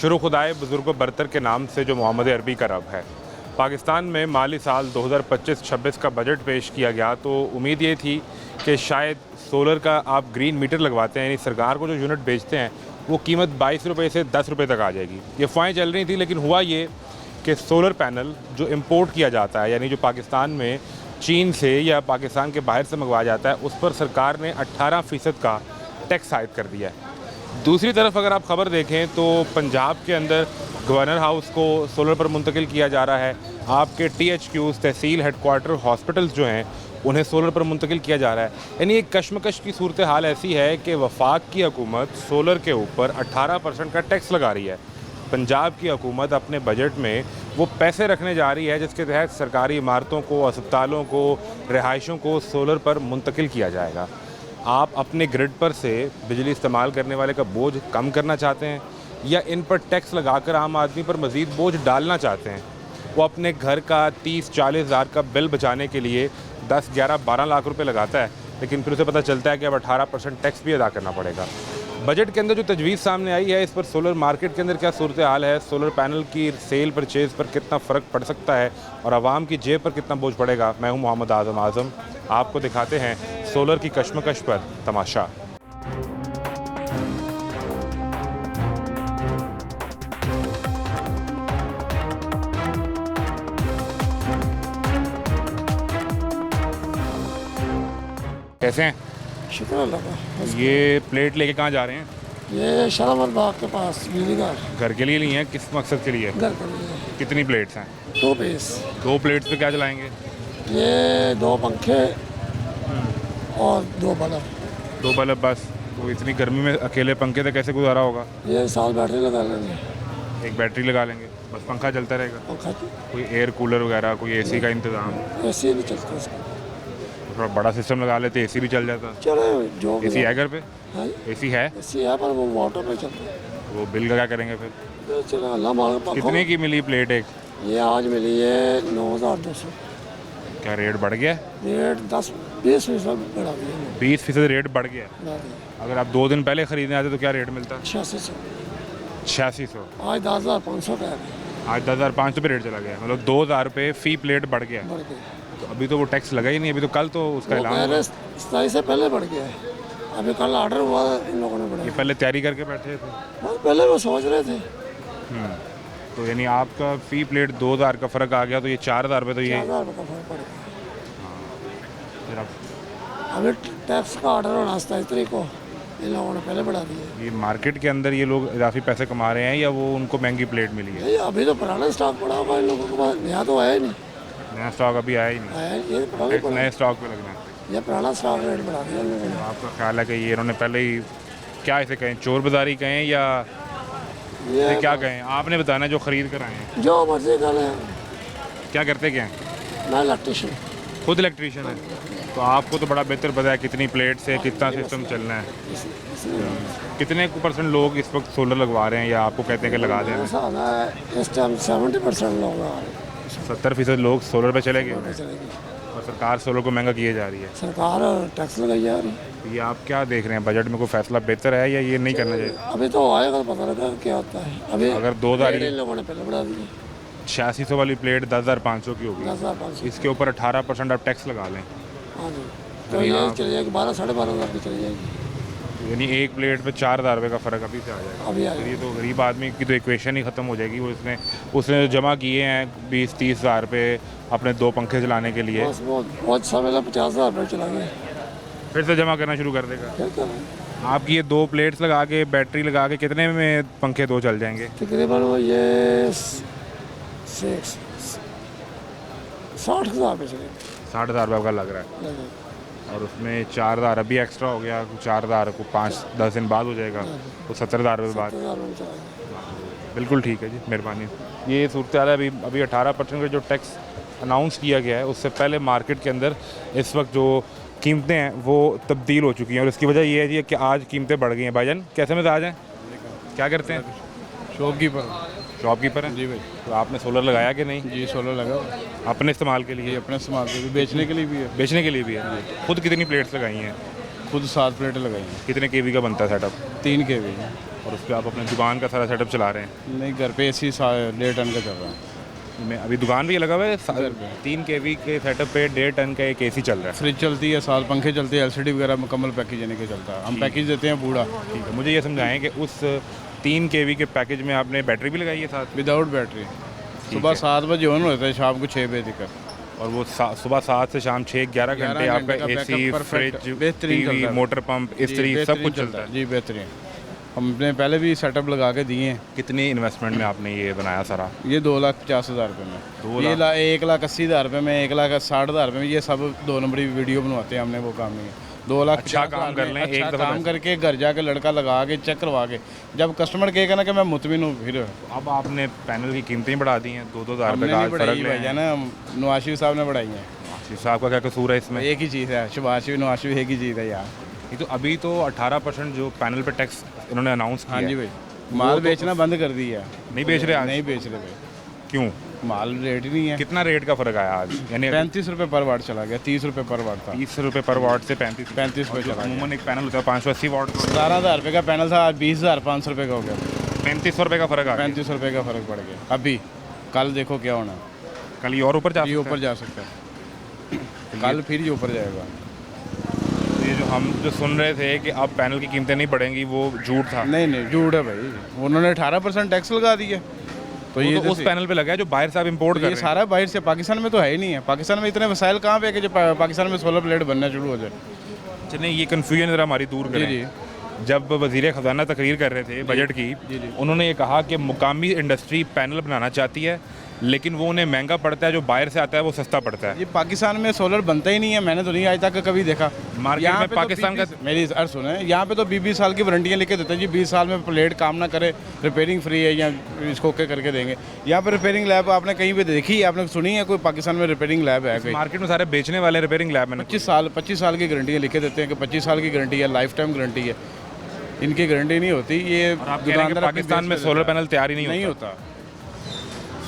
शुरू खुदाए बुजुर्ग बरतर के नाम से जो मोहम्मद अरबी का रब है। पाकिस्तान में माली साल 2025-26 का बजट पेश किया गया तो उम्मीद ये थी कि शायद सोलर का आप ग्रीन मीटर लगवाते हैं, यानी सरकार को जो यूनिट बेचते हैं वो कीमत 22 रुपये से 10 रुपये तक आ जाएगी। ये अफवाहें चल रही थी, लेकिन हुआ ये कि सोलर पैनल जो इम्पोर्ट किया जाता है, यानी जो पाकिस्तान में चीन से या पाकिस्तान के बाहर से मंगवाया जाता है, उस पर सरकार ने 18% का टैक्स आयद कर दिया है। दूसरी तरफ अगर आप ख़बर देखें तो पंजाब के अंदर गवर्नर हाउस को सोलर पर मुंतकिल किया जा रहा है। आपके THQs तहसील हेडक्वार्टर हॉस्पिटल्स जो हैं उन्हें सोलर पर मुंतकिल किया जा रहा है। यानी एक कशमकश की सूरत हाल ऐसी है कि वफाक की हुकूमत सोलर के ऊपर 18% का टैक्स लगा रही है। पंजाब की हुकूमत अपने बजट में वो पैसे रखने जा रही है जिसके तहत सरकारी इमारतों को, अस्पतालों को, रिहाइशों को सोलर पर मुंतकिल किया जाएगा। आप अपने ग्रिड पर से बिजली इस्तेमाल करने वाले का बोझ कम करना चाहते हैं या इन पर टैक्स लगाकर आम आदमी पर मज़ीद बोझ डालना चाहते हैं? वो अपने घर का 30-40 हज़ार का बिल बचाने के लिए 10, 11, 12 लाख रुपए लगाता है, लेकिन फिर उसे पता चलता है कि अब 18% टैक्स भी अदा करना पड़ेगा। बजट के अंदर जो तजवीज़ सामने आई है, इस पर सोलर मार्केट के अंदर क्या सूरत हाल है, सोलर पैनल की सेल परचेज़ पर कितना फ़र्क पड़ सकता है और आवाम की जेब पर कितना बोझ पड़ेगा। मैं हूँ मोहम्मद आज़म, आपको दिखाते हैं सोलर की कशमकश पर तमाशा। कैसे हैं? शुक्र अल्लाह का। ये प्लेट लेके कहाँ जा रहे हैं? ये शालामार बाग के पास बिजली घर के लिए ली हैं, किस मकसद के लिए? घर के लिए कितनी प्लेट्स हैं? 2 पीस। 2 प्लेट्स पे क्या चलाएंगे? ये 2 पंखे और 2 बल्ब। 2 बल्ब बस? तो इतनी गर्मी में अकेले पंखे से कैसे गुजारा होगा? ये साल बैटरी लगा लेंगे। एक बैटरी लगा लेंगे, बस पंखा चलता रहेगा? पंखा कोई एयर कूलर वगैरह, कोई AC का इंतज़ाम? ऐसे नहीं चलता इसका। थोड़ा बड़ा सिस्टम लगा लेते, AC भी चल जाता। चलो जो AC है घर पे? हाँ AC है? ऐसी है पर वो मोटर पे चलता है। वो बिल का क्या करेंगे फिर? ये चलो अल्लाह माल कितने की मिली प्लेट एक? ये आज मिली है 9200। क्या रेट बढ़ गया? रेट 10-20% बढ़ा दिया 20% रेट बढ़ गया। बढ़ा दिया। अगर आप 2 दिन पहले ख़रीदने आते तो क्या रेट मिलता? 8600। 8600। आज 10,500 का है। आज 10,500 पे रेट चला गया, मतलब 2,000 रुपये फ़ी प्लेट बढ़ गया। बढ़ गया। तो अभी तो वो टैक्स लगा ही नहीं, अभी तो कल तो उसका वो ऐलान कह हुआ। रहे 27 से पहले बढ़ गया है। अभी कल ऑर्डर हुआ इन लोगों ने ये बढ़ाया। पहले तैयारी करके बैठे थे। बहुत पहले वो सोच रहे थे। तो यानी आपका फ़ी प्लेट 2,000 का फ़र्क आ गया, तो ये 4,000 रुपये तो ये 4,000 रुपये का फर्क पड़ गया। फिर आप अभी टैक्स का ऑर्डर होना 27 तारीख को, इन लोगों ने पहले बढ़ा दिया। ये मार्केट के अंदर ये लोग इजाफी पैसे कमा रहे हैं या वो उनको महंगी प्लेट मिली है? नहीं अभी तो पुराना स्टॉक पड़ा होगा इन लोगों के पास, नया तो आया ही नहीं। नया स्टॉक अभी आया ही नहीं, आया ये पुराना टैक्स नए स्टॉक पे लगना है। ये पुराना स्टॉक रेट बढ़ा दिया इन लोगों ने। आपका ख्याल है कि ये इन्होंने पहले ही क्या इसे कहें, चोर बाजारी कहें या ये इसे क्या कहें? आपने बताना जो ख़रीद कर आए हैं। जो मर्जी कर लें। क्या करते क्या हैं? मैं इलेक्ट्रिशियन। खुद इलेक्ट्रीशियन है, तो आपको तो बड़ा बेहतर पता है कितनी प्लेट से कितना सिस्टम चलना है। कितने % लोग इस वक्त सोलर लगवा रहे हैं या आपको कहते हैं कि लगा दें? ऐसा होना है इस टाइम 70% लोग लगा रहे हैं। 70% लोग सोलर पे चले गए पता चलेगी। और सरकार सोलर को महंगा किए जा रही है। सरकार टैक्स लगाई जा रही है। ये आप क्या देख रहे हैं, बजट में कोई फैसला बेहतर है या ये नहीं करना चाहिए? अभी तो आएगा तो पता लगा क्या होता है। अभी अगर 2,000 इन लोगों ने पहले बढ़ा दी 8600 वाली प्लेट 10,500 की होगी, 10,500। इसके ऊपर 18% आप टैक्स लगा लें, हाँ जी, तो ये चली जाएगी 12-12,500 की चली जाएगी। यानी एक प्लेट पे 4,000 रुपये का फ़र्क अभी से आ जाएगा। अभी फिर ये तो गरीब आदमी की तो इक्वेशन ही ख़त्म हो जाएगी। वो उसने जमा किए हैं 20-30 हज़ार रुपये अपने 2 पंखे चलाने के लिए, बस बहुत समय 50,000 रुपये चला गया। फिर से जमा करना शुरू कर देगा। क्या करें? आपकी ये 2 प्लेट्स लगा के बैटरी लगा के कितने में पंखे 2 चल जाएंगे? तकरीबन वो ये 60,000 रुपये चलेगा। 60,000 रुपये का लग रहा है और उसमें 4,000 अभी एक्स्ट्रा हो गया, 4,000 को 5-10 दिन बाद हो जाएगा, तो 70,000 रुपये बाद। 70,000 रुपये चलेगा। बिल्कुल ठीक है जी, मेहरबानी। ये सूरत हाल है। अभी 18% का जो टैक्स अनाउंस किया गया है उससे पहले मार्केट के अंदर इस वक्त जो कीमतें हैं वो तब्दील हो चुकी हैं और इसकी वजह ये है जी कि आज कीमतें बढ़ गई हैं। भाईजान कैसे मिजाज हैं? क्या करते हैं? शॉपकीपर हैं जी भाई। तो आपने सोलर लगाया कि नहीं? जी सोलर लगा हुआ है। अपने इस्तेमाल के लिए? अपने इस्तेमाल के लिए, बेचने के लिए भी है। बेचने के लिए भी है। खुद कितनी प्लेट्स लगाई हैं? खुद 7 प्लेटें लगाई हैं। कितने केवी का बनता है सेटअप? 3 kV है। और उस पर आप अपने दुकान का सारा सेटअप चला रहे हैं। नहीं, घर पे एसी 1.5 टन का चल रहा है। मैं अभी दुकान भी लगा हुआ है 3 kV के सेटअप पे 1.5 टन का एक AC चल रहा है। फ्रिज चलती है साल, पंखे चलते हैं, LCD वगैरह मुकम्मल पैकेज यानी के चलता है। हम पैकेज देते हैं पूरा। ठीक है, मुझे ये समझाएं कि उस 3 kV के पैकेज में आपने बैटरी भी लगाई है साथ? Without battery. सुबह 7 बजे ऑन होता है, शाम को 6 बजे तक। और वो सुबह 7 से शाम 6-11 घंटे आपका AC, fridge, TV, motor pump, इस्त्री सब कुछ चलता है? जी बेहतरीन। हमने पहले भी सेटअप लगा के दिए हैं। कितनी इन्वेस्टमेंट में आपने ये बनाया सारा? ये 2,50,000 रुपये में, 2 ये 1,80,000 रुपये में, 1,60,000 रुपये में। ये सब 2 नंबरी वीडियो बनवाते हैं हमने, वो काम नहीं है। 2,50,000 अच्छा काम कर लें, एक अच्छा दफ़ा काम करके घर जाके लड़का लगा के चेक करवा के, जब कस्टमर कहेगा ना कि मैं मुतमिन हूँ, फिर अब आपने पैनल की कीमतें बढ़ा दी हैं, 2-2 हज़ार रुपये का फर्क ले भाई ना, नवाशी साहब ने बढ़ाई है। साहब का क्या कसूर है इसमें? एक ही चीज़ है, शबाशी नवाशी एक ही चीज़ है यार। ये तो अभी तो 18% जो पैनल पे टैक्स इन्होंने अनाउंस किया हाँ जी है। भाई, माल बेचना बंद कर दिया। नहीं बेच रहे आज? नहीं बेच रहे भाई। क्यों? माल रेट ही नहीं है। कितना रेट का फर्क आया आज? यानी 35 रुपये पर वाट चला गया, 30 रुपये पर वाट था। 30 रुपये पर वाट से 35 रुपये चला गया। अमूमन एक पैनल होता है 580 वाट, 17,000 रुपये का पैनल था, आज 20,500 रुपये का हो गया। 3500 रुपये का फर्क आ गया। 35 रुपये का फ़र्क पड़ गया। अभी कल देखो क्या होना है। कल ये और ऊपर जा ये सकता ऊपर जा सकता है, कल फिर ये ऊपर जाएगा। है। ये जो हम जो सुन रहे थे कि अब पैनल की कीमतें नहीं बढ़ेंगी, वो झूठ था। नहीं झूठ है भाई, उन्होंने 18% टैक्स लगा दिया। तो ये तो उस पैनल पे लगा है जो बाहर से आप इंपोर्ट कर ये रहे हैं। सारा बाहर से, पाकिस्तान में तो है ही नहीं है। पाकिस्तान में इतने वसाइल कहाँ पे है कि जो पाकिस्तान में सोलर प्लेट बनना शुरू हो जाए। अच्छा, नहीं ये कन्फ्यूजन ज़रा हमारी दूर जी जी। करें। जब वज़ीर ख़जाना तकरीर कर रहे थे बजट की, जी जी। उन्होंने ये कहा कि मुकामी इंडस्ट्री पैनल बनाना चाहती है, लेकिन वो उन्हें महंगा पड़ता है, जो बाहर से आता है वो सस्ता पड़ता है। ये पाकिस्तान में सोलर बनता ही नहीं है, मैंने तो नहीं आज तक कभी देखा। मार्केट यहाँ में पे तो पाकिस्तान का मेरी अर्ज सुने, यहाँ पे तो 20 साल की वारंटियाँ लिखे देते हैं जी, 20 साल में प्लेट काम ना करे रिपेयरिंग फ्री है, या इसको ओके करके देंगे। यहाँ पे रिपेयरिंग लैब आपने कहीं पे देखी है, आपने सुनी है कोई पाकिस्तान में रिपेयरिंग लैब है कोई? मार्केट में सारे बेचने वाले रिपेयरिंग लैब में 25 साल की गारंटियाँ लिखे देते हैं कि 25 साल की गारंटी है, लाइफ टाइम गारंटी है। इनकी गारंटी नहीं होती। ये दुकानदार पाकिस्तान में सोलर पैनल तैयार ही नहीं होता।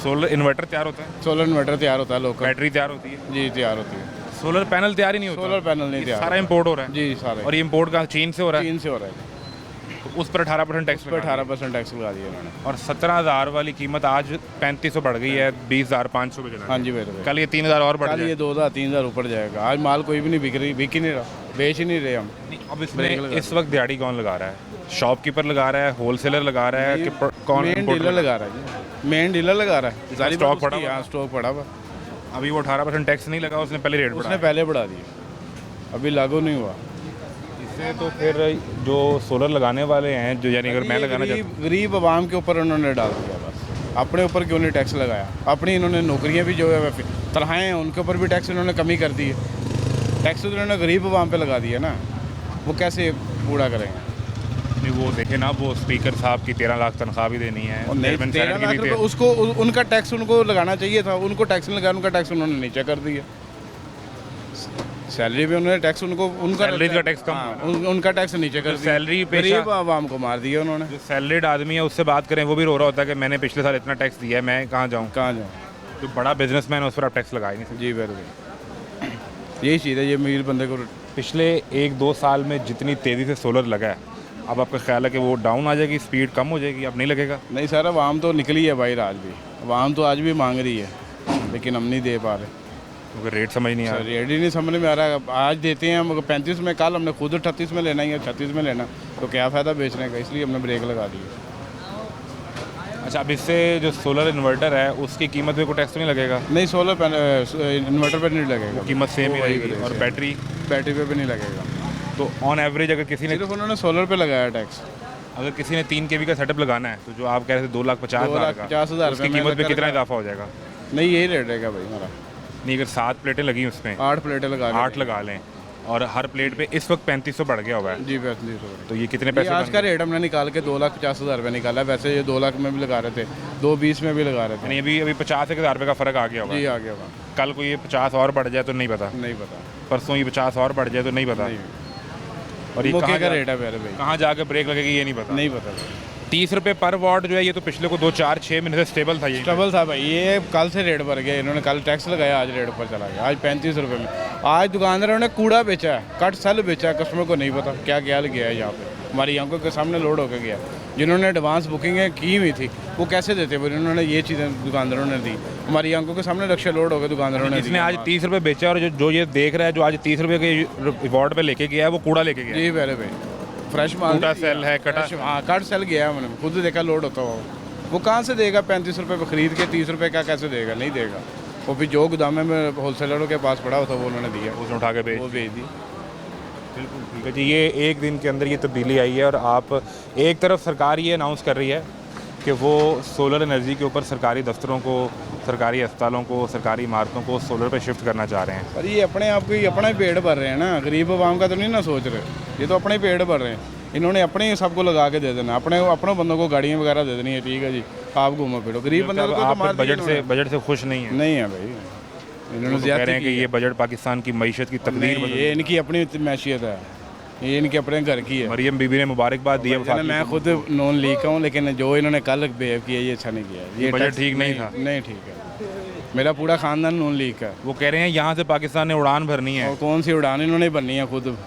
सोलर इन्वर्टर तैयार होता है, सोलर इन्वर्टर तैयार होता है, लोकल बैटरी तैयार होती है जी तैयार होती है। सोलर पैनल तैयार ही नहीं होता। सोलर पैनल नहीं ये तैयार, सारा इंपोर्ट हो रहा है। जी सारे। और ये इंपोर्ट का चीन से हो रहा है, चीन से हो रहा है। तो उस पर 18% टैक्स पर 18% टैक्स लगा दिया उन्होंने। और 17,000 वाली कीमत आज 3500 बढ़ गई है, 20,500 पे चला हाँ जी भाई। कल ये 3,000 और बढ़ कल जाए। ये 2,000-3,000 ऊपर जाएगा। आज माल कोई भी नहीं बिक ही नहीं रहा, बेच ही नहीं रहे हम। अब इसमें इस वक्त दिहाड़ी कौन लगा रहा है? शॉपकीपर लगा रहा है, होलसेलर लगा रहा है कि कौन? मेन डीलर लगा रहा है जी, मेन डीलर लगा रहा है। सारी स्टॉक बात पड़ा उसकी, हुआ हाँ स्टॉक पड़ा हुआ। अभी वो 18% टैक्स नहीं लगा, उसने पहले रेट उसने बढ़ाया। पहले बढ़ा दिया, अभी लागू नहीं हुआ। इससे तो फिर जो सोलर लगाने वाले हैं, जो यानी अगर मैं लगाना चाहता गरीब आवाम के ऊपर उन्होंने डाल दिया बस। अपने ऊपर क्यों नहीं टैक्स लगाया? अपनी इन्होंने नौकरियां भी जो है तनख्वाहें हैं उनके ऊपर भी टैक्स इन्होंने कमी कर दी है। टैक्स तो इन्होंने गरीब आवाम पे लगा दिया ना, वो कैसे पूरा करेंगे? नहीं, वो देखे ना, वो स्पीकर साहब की 13 लाख तनख्वाह भी देनी है, और नहीं, चेयरमैन 13 सेनेट की लाख भी रुपये उसको उनका टैक्स उनको लगाना चाहिए था, उनको टैक्स नहीं लगाया, उनका टैक्स उन्होंने नीचे कर दिया। सैलरी पे उन्होंने टैक्स उनका सैलरी का टैक्स कम हाँ, उनका टैक्स नीचे कर दिया। सैलरी गरीब आवाम को मार दिया उन्होंने। जो सैलरीड आदमी है उससे बात करें, वो भी रो रहा होता है कि मैंने पिछले साल इतना टैक्स दिया है, मैं कहाँ जाऊँ? कहाँ जाऊँ? जो बड़ा बिजनेसमैन है उस पर आप टैक्स लगा ही नहीं सकते। जी बिल्कुल, यही चीज़ है। ये अमीर बंदे को पिछले 1-2 साल में जितनी तेज़ी से सोलर लगा है, अब आपका ख्याल है कि वो डाउन आ जाएगी, स्पीड कम हो जाएगी, अब नहीं लगेगा? नहीं सर, आवाम तो निकली है बाहर आज भी, आवाम तो आज भी मांग रही है, लेकिन हम नहीं दे पा रहे क्योंकि रेट समझ नहीं आ रहा। रेट ही नहीं समझ में आ रहा है। आज देते हैं हम 35 में, कल हमने खुद 38 में लेना ही है, 36 में लेना, तो क्या फ़ायदा बेचने का? इसलिए हमने ब्रेक लगा दी। अच्छा, अब इससे जो सोलर इन्वर्टर है उसकी कीमत पे कोई टैक्स तो नहीं लगेगा? नहीं, सोलर इन्वर्टर पर नहीं लगेगा, कीमत सेम ही वही रहेगी। और बैटरी पे भी नहीं लगेगा। तो ऑन एवरेज अगर किसी ने सिर्फ उन्होंने सोलर पे लगाया टैक्स। अगर किसी ने 3 kV का सेटअप लगाना है, तो जो आप कह रहे थे 2,50,000 का, 2,50,000 उसकी कीमत में कितना इजाफा हो जाएगा? नहीं, यही रेट रहेगा भाई हमारा। नहीं, अगर 7 प्लेटें लगी उसमें, 8 प्लेटें लगा 8 लगा लें, और हर प्लेट पे इस वक्त 3500 बढ़ गया हुआ है, जी 3500। तो ये कितने ये पैसे आज का रेट हमने निकाल के 2,50,000 रुपये निकाला है। वैसे ये 2 लाख में भी लगा रहे थे, 2,20 में भी लगा रहे थे। यानी अभी 50,000 रुपये का फ़र्क आ गया हुआ जी है। आ गया हुआ। कल को ये 50 और बढ़ जाए तो नहीं पता, नहीं पता। परसों ये 50 और बढ़ जाए तो नहीं पता। और ये मौके का रेट है मेरे भाई, कहाँ जाके ब्रेक लगेगी ये नहीं पता। नहीं पता। 30 रुपये पर वॉट जो है, ये तो पिछले को 2-4-6 महीने से स्टेबल था। ये डबल था भाई, ये कल से रेट बढ़ गया। इन्होंने कल टैक्स लगाया, आज रेट ऊपर चला गया। आज 35 रुपये में। आज दुकानदारों ने कूड़ा बेचा है, कट सेल बेचा है, कस्टमर को नहीं पता क्या क्या गया है यहाँ पे। हमारी आंखों के सामने लोड होकर गया। जिन्होंने एडवांस बुकिंगें की हुई थी वो कैसे देते फिर, उन्होंने ये चीज़ें दुकानदारों ने दी, हमारी आंखों के सामने रक्शा लोड होकर दुकानदारों ने जिसने आज 30 रुपये बेचा और जो ये देख रहा है, जो आज 30 रुपये के रिवॉर्ड पे लेके गया है, वो कूड़ा लेके गया है। जी पहले भाई फ्रेश माल कूड़ा सेल है, कटा हाँ कट सेल गया है, मैंने खुद देखा लोड होता हुआ। वो कहाँ से देगा 35 रुपये पे खरीद के 30 रुपये का कैसे देगा, नहीं देगा। वो फिर जो गोदाम में होलसेलरों के पास पड़ा होता वो उन्होंने दिया, उसने उठा के वो भेज दी। बिल्कुल ठीक है जी। ये एक दिन के अंदर ये तब्दीली आई है और आप एक तरफ सरकार ये अनाउंस कर रही है कि वो सोलर एनर्जी के ऊपर सरकारी दफ्तरों को, सरकारी अस्पतालों को, सरकारी इमारतों को सोलर पे शिफ्ट करना चाह रहे हैं। पर ये अपने आप को ही अपना ही पेट भर रहे हैं ना, गरीब आवाम का तो नहीं ना सोच रहे, ये तो अपने ही पेट भर रहे हैं। इन्होंने अपने ही सबको लगा के दे देना, अपने बंदों को गाड़ियाँ वगैरह दे देनी है, ठीक है जी आप घूमो फिरो। गरीब बंदे को आप बजट से खुश नहीं है? नहीं है भाई, इन्होंने कह रहे हैं कि ये बजट पाकिस्तान की मईशत की तकदीर बदल ये इनकी अपनी मैशियत है, ये इनके अपने घर की है। मरियम बीबी ने मुबारकबाद दी है। मैं खुद नॉन लीक हूँ, लेकिन जो इन्होंने कल बिहेव किया ये अच्छा नहीं किया, ये बजट ठीक नहीं था। नहीं ठीक है, मेरा पूरा खानदान नॉन लीक है। वो कह रहे हैं यहाँ से पाकिस्तान ने उड़ान भरनी है। और कौन सी उड़ान इन्होंने भरनी है खुद?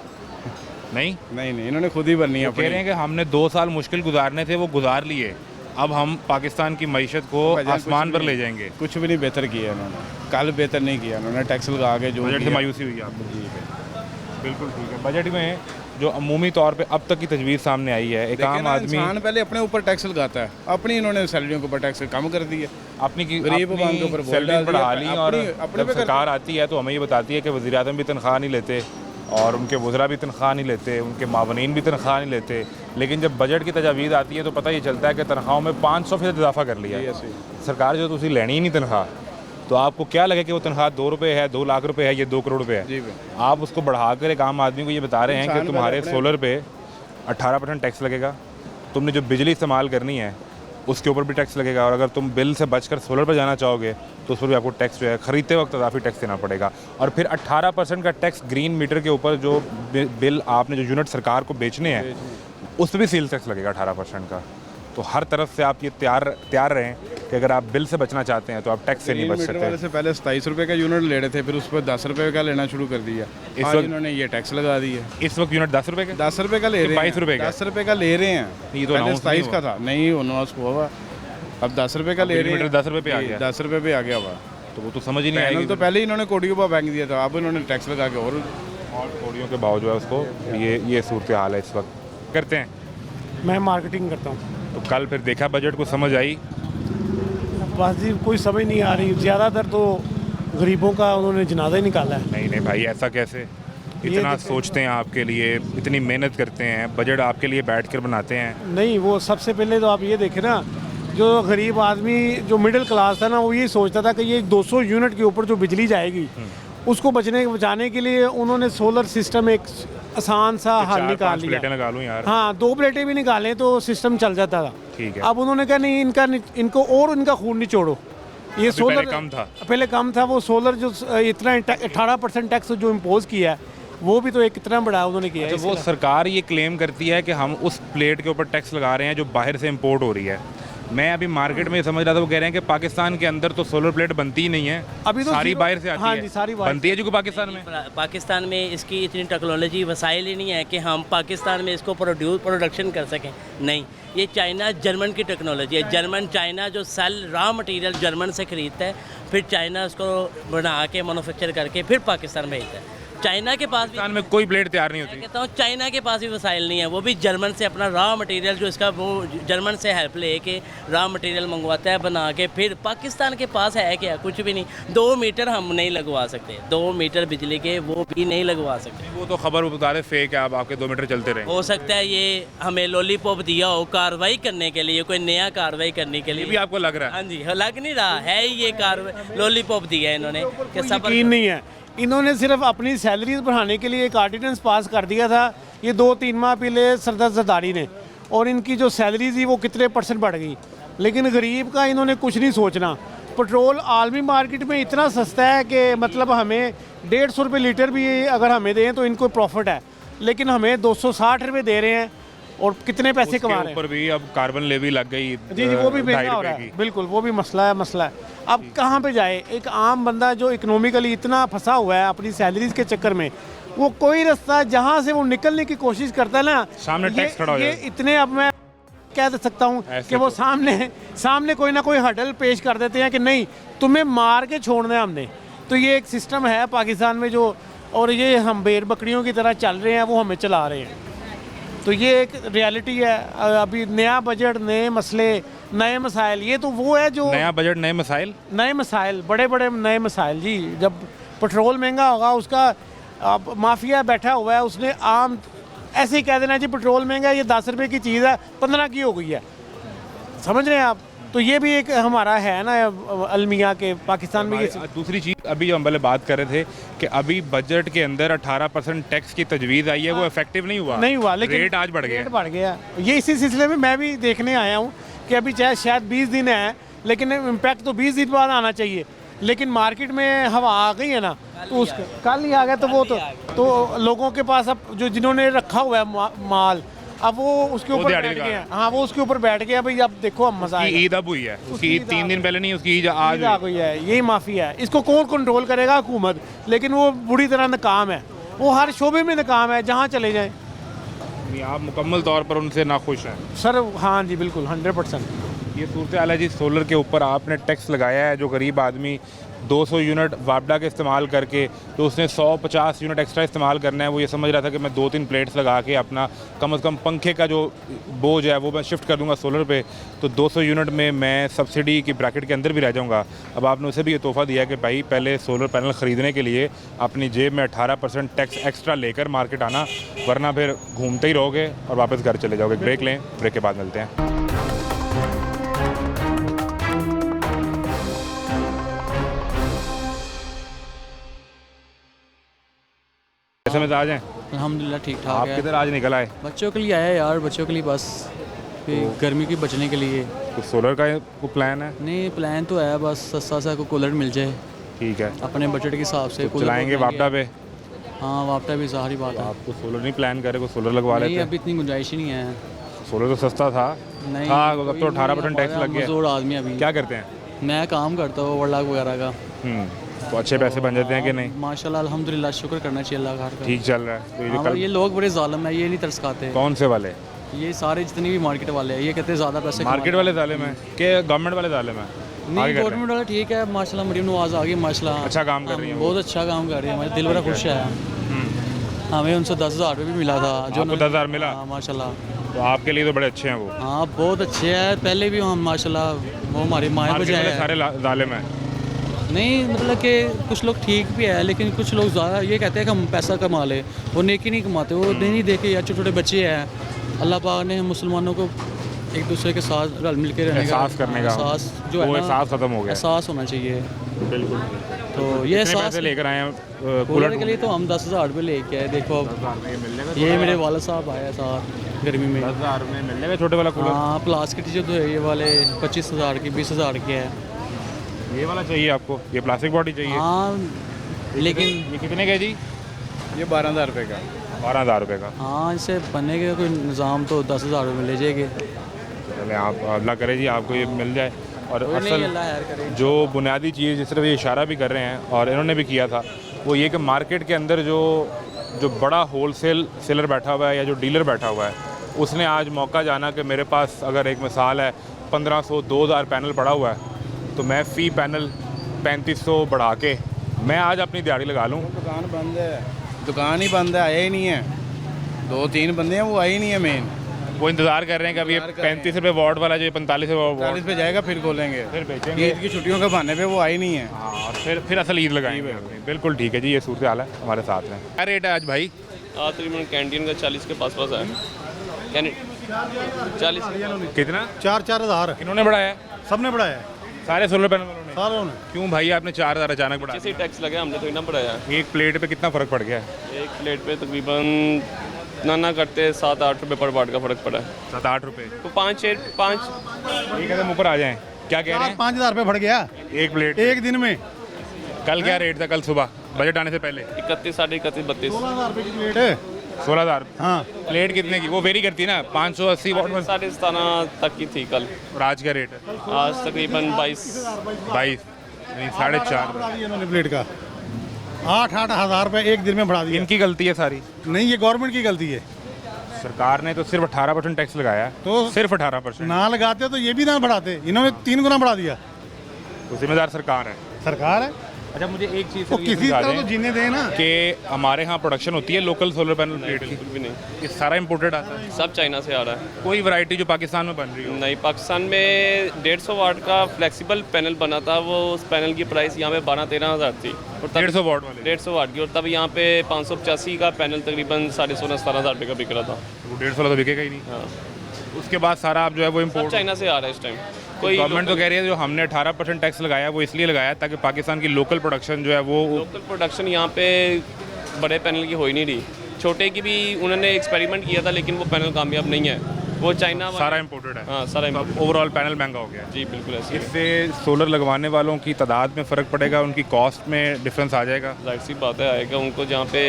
नहीं नहीं इन्होंने खुद ही भरनी है। कह रहे हैं कि हमने 2 साल मुश्किल गुजारने थे, वो गुजार लिए, अब हम पाकिस्तान की मईशत को आसमान पर ले जाएंगे। कुछ भी नहीं बेहतर किया इन्होंने, कल बेहतर नहीं किया इन्होंने, टैक्स लगा के जो बजट से मायूसी हुई आपको? जी बिल्कुल ठीक है। बजट में जो अमूमी तौर पे अब तक की तजवीज़ सामने आई है, एक आम आदमी इंसान पहले अपने ऊपर टैक्स लगाता है, अपनी इन्होंने सैलरियों के ऊपर टैक्स कम कर दिया, अपनी गरीब आवाम के ऊपर सैलरी बढ़ा ली। और जब सरकार आती है तो हमें ये बताती है कि वज़ीर आज़म भी तनख्वाह नहीं लेते और उनके वज़रा भी तनख्वाह नहीं लेते, उनके मावनीन भी तनख्वाह नहीं लेते। लेकिन जब बजट की तजावीज़ आती है तो पता ये चलता है कि तनख्वाहों में 500% इजाफा कर लिया है सरकार। जो तुसी लेनी ही नहीं तनख्वाह, तो आपको क्या लगे कि वो तनख्वाह 2 रुपये है, 2 लाख रुपए है, ये 2 करोड़ रुपये है, आप उसको बढ़ाकर एक आम आदमी को ये बता रहे हैं कि तुम्हारे सोलर पे 18% टैक्स लगेगा, तुमने जो बिजली इस्तेमाल करनी है उसके ऊपर भी टैक्स लगेगा, और अगर तुम बिल से बचकर सोलर पर जाना चाहोगे तो उस पर भी आपको टैक्स जो है खरीदते वक्त इजाफी टैक्स देना पड़ेगा। और फिर 18% का टैक्स ग्रीन मीटर के ऊपर जो बिल आपने जो यूनिट सरकार को बेचने हैं उस पर भी सेल टैक्स लगेगा 18% का। तो हर तरफ से आप ये तैयार रहें कि अगर आप बिल से बचना चाहते हैं तो आप टैक्स से नहीं बच सकते। वाले से पहले 27 रुपये का यूनिट ले रहे थे, फिर उस पर 10 रुपये का लेना शुरू कर दिया, इस वक्त इन्होंने ये टैक्स लगा दी है। इस वक्त यूनिट 10 रुपये का 10 रुपये का ले रहे हैं, 22 रुपये का 10 रुपये का ले रहे हैं। ये तो 27 का था, नहीं अनाउंस हुआ, अब 10 रुपये का ले रहे हैं, 10 रुपये पे आ गया, 10 रुपये पे आ गया हुआ। तो वो तो समझ ही नहीं आएगी। तो पहले ही इन्होंने कोड़ी के फेंक दिया था, अब इन्होंने टैक्स लगा के और कोड़ियों के बावजूद है उसको, ये सूरत हाल है इस वक्त। करते हैं, मैं मार्केटिंग करता हूँ। तो कल फिर देखा बजट को समझ आई? बस जी कोई समझ नहीं आ रही, ज़्यादातर तो गरीबों का उन्होंने जनाजा ही निकाला है। नहीं भाई ऐसा कैसे, इतना सोचते हैं आपके लिए, इतनी मेहनत करते हैं, बजट आपके लिए बैठ कर बनाते हैं। नहीं, वो सबसे पहले तो आप ये देखें ना, जो गरीब आदमी जो मिडिल क्लास था ना, वो ये सोचता था कि ये 200 यूनिट के ऊपर जो बिजली जाएगी उसको बचाने के लिए उन्होंने सोलर सिस्टम एक आसान सा हल निकाल लिया। प्लेटें लगा लूं यार, हाँ 2 प्लेटें भी निकालें तो सिस्टम चल जाता था। ठीक है। अब उन्होंने कहा नहीं, इनको और इनका खून नहीं छोड़ो। ये सोलर पहले कम था, वो सोलर जो इतना 18% टैक्स जो इम्पोज किया है वो भी तो एक कितना बड़ा उन्होंने किया है। वो सरकार ये क्लेम करती है कि हम उस प्लेट के ऊपर टैक्स लगा रहे हैं जो बाहर से इम्पोर्ट हो रही है। मैं अभी मार्केट में समझ रहा था, वो कह रहे हैं कि पाकिस्तान के अंदर तो सोलर प्लेट बनती ही नहीं है, अभी तो सारी बाहर से आती है। जी, सारी बनती है जो पाकिस्तान में। पाकिस्तान में इसकी इतनी टेक्नोलॉजी वसाइल ही नहीं है कि हम पाकिस्तान में इसको प्रोडक्शन कर सकें। नहीं, ये चाइना जर्मन की टेक्नोलॉजी है। जर्मन चाइना जो सेल रॉ मटेरियल जर्मन से ख़रीदता है, फिर चाइना उसको बना के मैन्युफैक्चर करके फिर पाकिस्तान भेजता है। चाइना के पास पाकिस्तान में कोई प्लेट तैयार नहीं होती। कहता हूँ चाइना के पास भी वसाइल नहीं है, वो भी जर्मन से अपना रॉ मटेरियल जो इसका वो जर्मन से हेल्प ले के रॉ मटेरियल मंगवाता है बना के, फिर पाकिस्तान के पास है क्या? कुछ भी नहीं। 2 मीटर हम नहीं लगवा सकते, 2 मीटर बिजली के वो भी नहीं लगवा सकते। वो तो खबर बता रहे फेक है, आप आपके 2 मीटर चलते रहे। हो सकता है ये हमें लॉलीपॉप दिया हो कार्रवाई करने के लिए, कोई नया कार्रवाई करने के लिए। भी आपको लग रहा है? हाँ जी, लग नहीं रहा है, ये कार्रवाई लॉलीपॉप दिया है इन्होंने कि सब यकीन नहीं है। इन्होंने सिर्फ अपनी सैलरीज बढ़ाने के लिए एक आर्डिनेंस पास कर दिया था, ये 2-3 माह पहले सरदार जरदारी ने, और इनकी जो सैलरी थी वो कितने % बढ़ गई। लेकिन गरीब का इन्होंने कुछ नहीं सोचना। पेट्रोल आलमी मार्केट में इतना सस्ता है कि मतलब हमें 150 रुपये लीटर भी अगर हमें दें तो इनको प्रॉफिट है, लेकिन हमें 260 रुपये दे रहे हैं और कितने पैसे कमा रहे हैं। ऊपर भी अब कार्बन लेवी लग गई। जी, वो भी महंगा हो रहा है, बिल्कुल वो भी मसला है। अब कहाँ पे जाए एक आम बंदा जो इकोनॉमिकली इतना फंसा हुआ है अपनी सैलरीज के चक्कर में, वो कोई रास्ता जहाँ से वो निकलने की कोशिश करता है ना, सामने टैक्स खड़ा हो ये जाए। इतने अब मैं कह सकता हूँ ऐसे कि वो तो- सामने कोई ना कोई हडल पेश कर देते हैं कि नहीं तुम्हें मार के छोड़ना है हमने। तो ये एक सिस्टम है पाकिस्तान में जो, और ये हम भेड़ बकरियों की तरह चल रहे हैं, वो हमें चला रहे हैं। तो ये एक रियलिटी है। अभी नया बजट, नए मसले, नए मसाइल, ये तो वो है जो नया बजट, नए मसाइल। नए मसाइल, बड़े बड़े नए मसाइल जी। जब पेट्रोल महंगा होगा, उसका अब माफिया बैठा हुआ है, उसने आम ऐसे ही कह देना जी पेट्रोल महंगा है, ये 10 रुपये की चीज़ है 15 की हो गई है, समझ रहे हैं आप। तो ये भी एक हमारा है ना अलमिया के पाकिस्तान में ये दूसरी चीज़ अभी जो हम पहले बात कर रहे थे कि अभी बजट के अंदर 18% टैक्स की तजवीज़ आई है, वो इफेक्टिव नहीं हुआ, लेकिन रेट आज बढ़ गया। रेट बढ़ गया। ये इसी सिलसिले में मैं भी देखने आया हूँ कि अभी चाहे शायद 20 दिन है, लेकिन इम्पैक्ट तो 20 दिन बाद आना चाहिए। लेकिन मार्केट में हवा आ गई है ना, तो उस कल ही आ गया, तो वो तो लोगों के पास अब जो जिन्होंने रखा हुआ है माल, अब वो उसके ऊपर दिहाड़ी बैठ लगा गए हैं। हाँ, वो उसके ऊपर बैठ गया भाई, अब देखो अब मजा आएगा। ईद अब हुई है, उसकी ईद 3 दिन पहले नहीं, उसकी ईद आज ईद आ गई है। यही माफिया है, इसको कौन कंट्रोल करेगा? हुकूमत। लेकिन वो बुरी तरह नाकाम है, वो हर शोबे में नाकाम है, जहाँ चले जाएं। हुई। आप मुकम्मल तौर पर उनसे नाखुश हैं? सर हाँ जी, बिल्कुल 100%। ये सूरत हाल है जी। सोलर के ऊपर आपने टैक्स लगाया है, जो गरीब आदमी 200 यूनिट वापडा के इस्तेमाल करके, तो उसने 150 यूनिट एक्स्ट्रा इस्तेमाल करना है। वो ये समझ रहा था कि मैं 2-3 प्लेट्स लगा के अपना कम से कम पंखे का जो बोझ है वो मैं शिफ्ट कर दूंगा सोलर पे, तो 200 यूनिट में मैं सब्सिडी की ब्रैकेट के अंदर भी रह जाऊंगा। अब आपने उसे भी ये तोहफ़ा दिया कि भाई पहले सोलर पैनल ख़रीदने के लिए अपनी जेब में 18% टैक्स एक्स्ट्रा लेकर मार्केट आना, वरना फिर घूमते ही रहोगे और वापस घर चले जाओगे। ब्रेक लें, ब्रेक के बाद मिलते हैं। कैसे मिजाज हैं? अल्हम्दुलिल्लाह ठीक ठाक आप है। किधर आज निकल आए? बच्चों के लिए आया यार, बच्चों के लिए बस गर्मी की बचने के लिए। कुछ सोलर का कोई प्लान है? नहीं प्लान तो है, बस सस्ता सा कोई कूलर मिल जाए ठीक है, अपने बजट के हिसाब से। कूलर चलाएंगे वापडा पे। हाँ वापटा भी सारी बात है। आपको सोलर नहीं प्लान करे, को सोलर लगवा नहीं लेते? अभी इतनी गुंजाइश ही नहीं है। सोलर तो सस्ता था। नहीं हाँ, अब तो 18% टैक्स लग गया। मजदूर आदमी अभी। क्या करते हैं? मैं काम करता हूँ वर्लाक वगैरह का। तो अच्छे पैसे बन जाते हैं कि नहीं? माशाल्लाह अल्हम्दुलिल्लाह, शुक्र करना चाहिए अल्लाह का। ठीक चल रहा है। तो ये जो हाँ कल ये लोग बड़े जालिम है, ये नहीं तरस खाते। कौन से वाले? ये सारे जितने भी मार्केट वाले हैं, ये कहते हैं ज़्यादा पैसे मार्केट वाले जालिम हैं कि गवर्नमेंट वाले जालिम हैं? नहीं गवर्नमेंट वाला ठीक है माशाल्लाह। मरीम नवाज आ गई माशाल्लाह, अच्छा काम कर रही हैं वो। बहुत अच्छा काम कर रही है, हमारे दिल बड़ा खुश है। हमें उनसे 10,000 रुपये भी मिला था जो आपको 10,000 मिला? हाँ माशाल्लाह। तो आपके लिए तो बड़े अच्छे हैं वो। हाँ बहुत अच्छे हैं, पहले भी हम माशाल्लाह वो हमारी माएँ मार्केट बजाय वाले सारे जालिम हैं? नहीं मतलब कि कुछ लोग ठीक भी है, लेकिन कुछ लोग ज़्यादा ये कहते हैं कि हम पैसा कमा ले, वो नेकी नहीं कमाते। वो नहीं देखे यार, छोटे छोटे बच्चे हैं, अल्लाह पाक ने मुसलमानों को एक दूसरे के साथ रल मिल के रहने का एहसास करने का, एहसास जो है वो ना, एहसास खत्म हो गया। एहसास होना चाहिए। बिल्कुल। तो ये कितने एहसास पैसे लेकर आए हैं कूलर कूलर के लिए तो हम 10,000 रुपये लेके आए। देखो अब ये मेरे वाला साहब आया साथ गर्मी में। 10,000 में मिल जाएगा छोटे वाला कूलर? हाँ प्लास्टिक जो है ये वाले 25,000 की 20,000 की है। ये वाला चाहिए आपको? ये प्लास्टिक बॉडी चाहिए? हाँ लेकिन ये कितने का जी? ये 12,000 रुपये का। 12,000 रुपये का। हाँ इससे बनने के कोई निज़ाम तो 10,000 रुपये ले जाएंगे। चले आप, अल्लाह करे जी आपको ये मिल जाए। और कोई नहीं, असल अल्लाह खैर करे। जो बुनियादी चीज़ जिस तरफ ये इशारा भी कर रहे हैं और इन्होंने भी किया था, वो ये कि मार्केट के अंदर जो बड़ा होलसेल सेलर बैठा हुआ है या जो डीलर बैठा हुआ है, उसने आज मौका जाना कि मेरे पास अगर एक मिसाल है 1,500 2,000 पैनल पड़ा हुआ है, तो मैं फ़ी पैनल 3,500 बढ़ा के मैं आज अपनी दिहाड़ी लगा लूँ। दुकान बंद है, दुकान ही बंद है, आया ही नहीं है। 2-3 बंदे हैं, वो आए ही नहीं है मेन। वो इंतज़ार कर रहे हैं कि अभी ये 35 रुपये वॉट वाला जो 45 रुपये 40 पे जाएगा फिर खोलेंगे। फिर बेचेंगे। ईद की छुट्टियों के बहाने पे वो आई नहीं है। हाँ, और फिर असल ईद लगाएंगे। बिल्कुल ठीक है जी, ये सूरत हाल है हमारे साथ में। क्या रेट है आज भाई? तकरीबन कैंटीन का 40 के पास है। 40 कितना? 4,000 किन्होंने बढ़ाया? सबने बढ़ाया, सारे सोलर पैनल वालों ने? सारों ने। क्यों भाई आपने 4,000 अचानक बढ़ा किसी टैक्स लगे, हमने तो इतना बढ़ाया। एक प्लेट पे कितना फ़र्क पड़ गया है? एक प्लेट पे तकरीबन ना करते 7-8 रुपये पर वाट का फ़र्क पड़ा है। 7-8 रुपये। तो 5 एक कदम ऊपर आ जाएं। क्या कह रहे हैं? 5,000 रुपये बढ़ गया एक प्लेट एक दिन में। कल क्या रेट था? कल सुबह बजट आने से पहले 31, 31.5, 32। 16,000 रुपये की प्लेट है। 16,000। हाँ प्लेट कितने की? वो वेरी करती है ना, 580 वॉट में। 17.5 तक की थी कल। और आज क्या रेट है? आज तकरीबन 22। 22 नहीं 4.5। इन्होंने प्लेट का 8-8 हज़ार रुपये एक दिन में बढ़ा दिया। इनकी गलती है सारी? नहीं, ये गवर्नमेंट की गलती है। सरकार ने तो सिर्फ 18% टैक्स लगाया, तो सिर्फ 18%। ना लगाते तो ये भी ना बढ़ाते, इन्होंने 3 गुना बढ़ा दिया। तो जिम्मेदार सरकार है। सरकार है, अच्छा, मुझे एक चीज़ वो किसी तरह तो जीने दें ना। कि हमारे यहाँ प्रोडक्शन होती है लोकल सोलर पैनल प्लेट की? बिल्कुल भी नहीं, ये सारा इंपोर्टेड आता है? सब चाइना से आ रहा है। कोई वैरायटी जो पाकिस्तान में बन रही हो? नहीं, पाकिस्तान में 150 वाट का फ्लेक्सिबल पैनल बना था, वो उस पैनल की प्राइस यहाँ पे 12-13 हज़ार थी। और तब 150 वाट वाले? 150 वाट की, और तब यहाँ पे 585 का पैनल तकरीबन 16.5-17 हज़ार रुपये का बिक रहा था। वो 150 वाला तो बिकेगा ही नहीं। हाँ, उसके बाद सारा अब जो है वो सब इम्पोर्ट। चाइना से आ रहा है इस टाइम। कोई गवर्नमेंट तो कह रही है जो हमने 18% टैक्स लगाया वो इसलिए लगाया ताकि पाकिस्तान की लोकल प्रोडक्शन जो है वो लोकल प्रोडक्शन यहाँ पे बड़े पैनल की हो ही नहीं रही। छोटे की भी उन्होंने एक्सपेरिमेंट किया था, लेकिन वो पैनल कामयाब नहीं है, वो चाइना सारा इंपोर्टेड है। हाँ, सारा तो ओवरऑल पैनल महंगा हो गया। जी बिल्कुल ऐसे ही है। इससे सोलर लगवाने वालों की तादाद में फ़र्क पड़ेगा, उनकी कॉस्ट में डिफरेंस आ जाएगा? जाहिर सी बात है आएगा। उनको जहाँ पे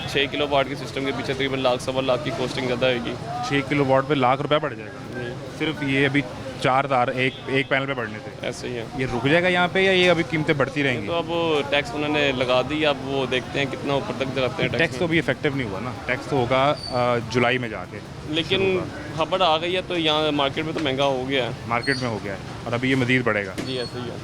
6 किलो वाट के सिस्टम के पीछे तकरीबन लाख 1.25 लाख की कॉस्टिंग ज़्यादा आएगी। 6 किलो वाट पे लाख रुपया पड़ जाएगा सिर्फ ये अभी 4 तार एक पैनल पे पड़ने से? ऐसे ही है। ये रुक जाएगा यहाँ पे या ये अभी कीमतें बढ़ती रहेंगी? तो अब टैक्स उन्होंने लगा दी, अब वो देखते हैं कितना ऊपर तक जाते हैं टैक्स तो भी इफेक्टिव नहीं हुआ ना, टैक्स तो होगा जुलाई में जाके। लेकिन खबर आ गई है तो यहाँ मार्केट में तो महंगा हो गया है। मार्केट में हो गया है और अभी ये मज़ीद बढ़ेगा। जी ऐसे ही है।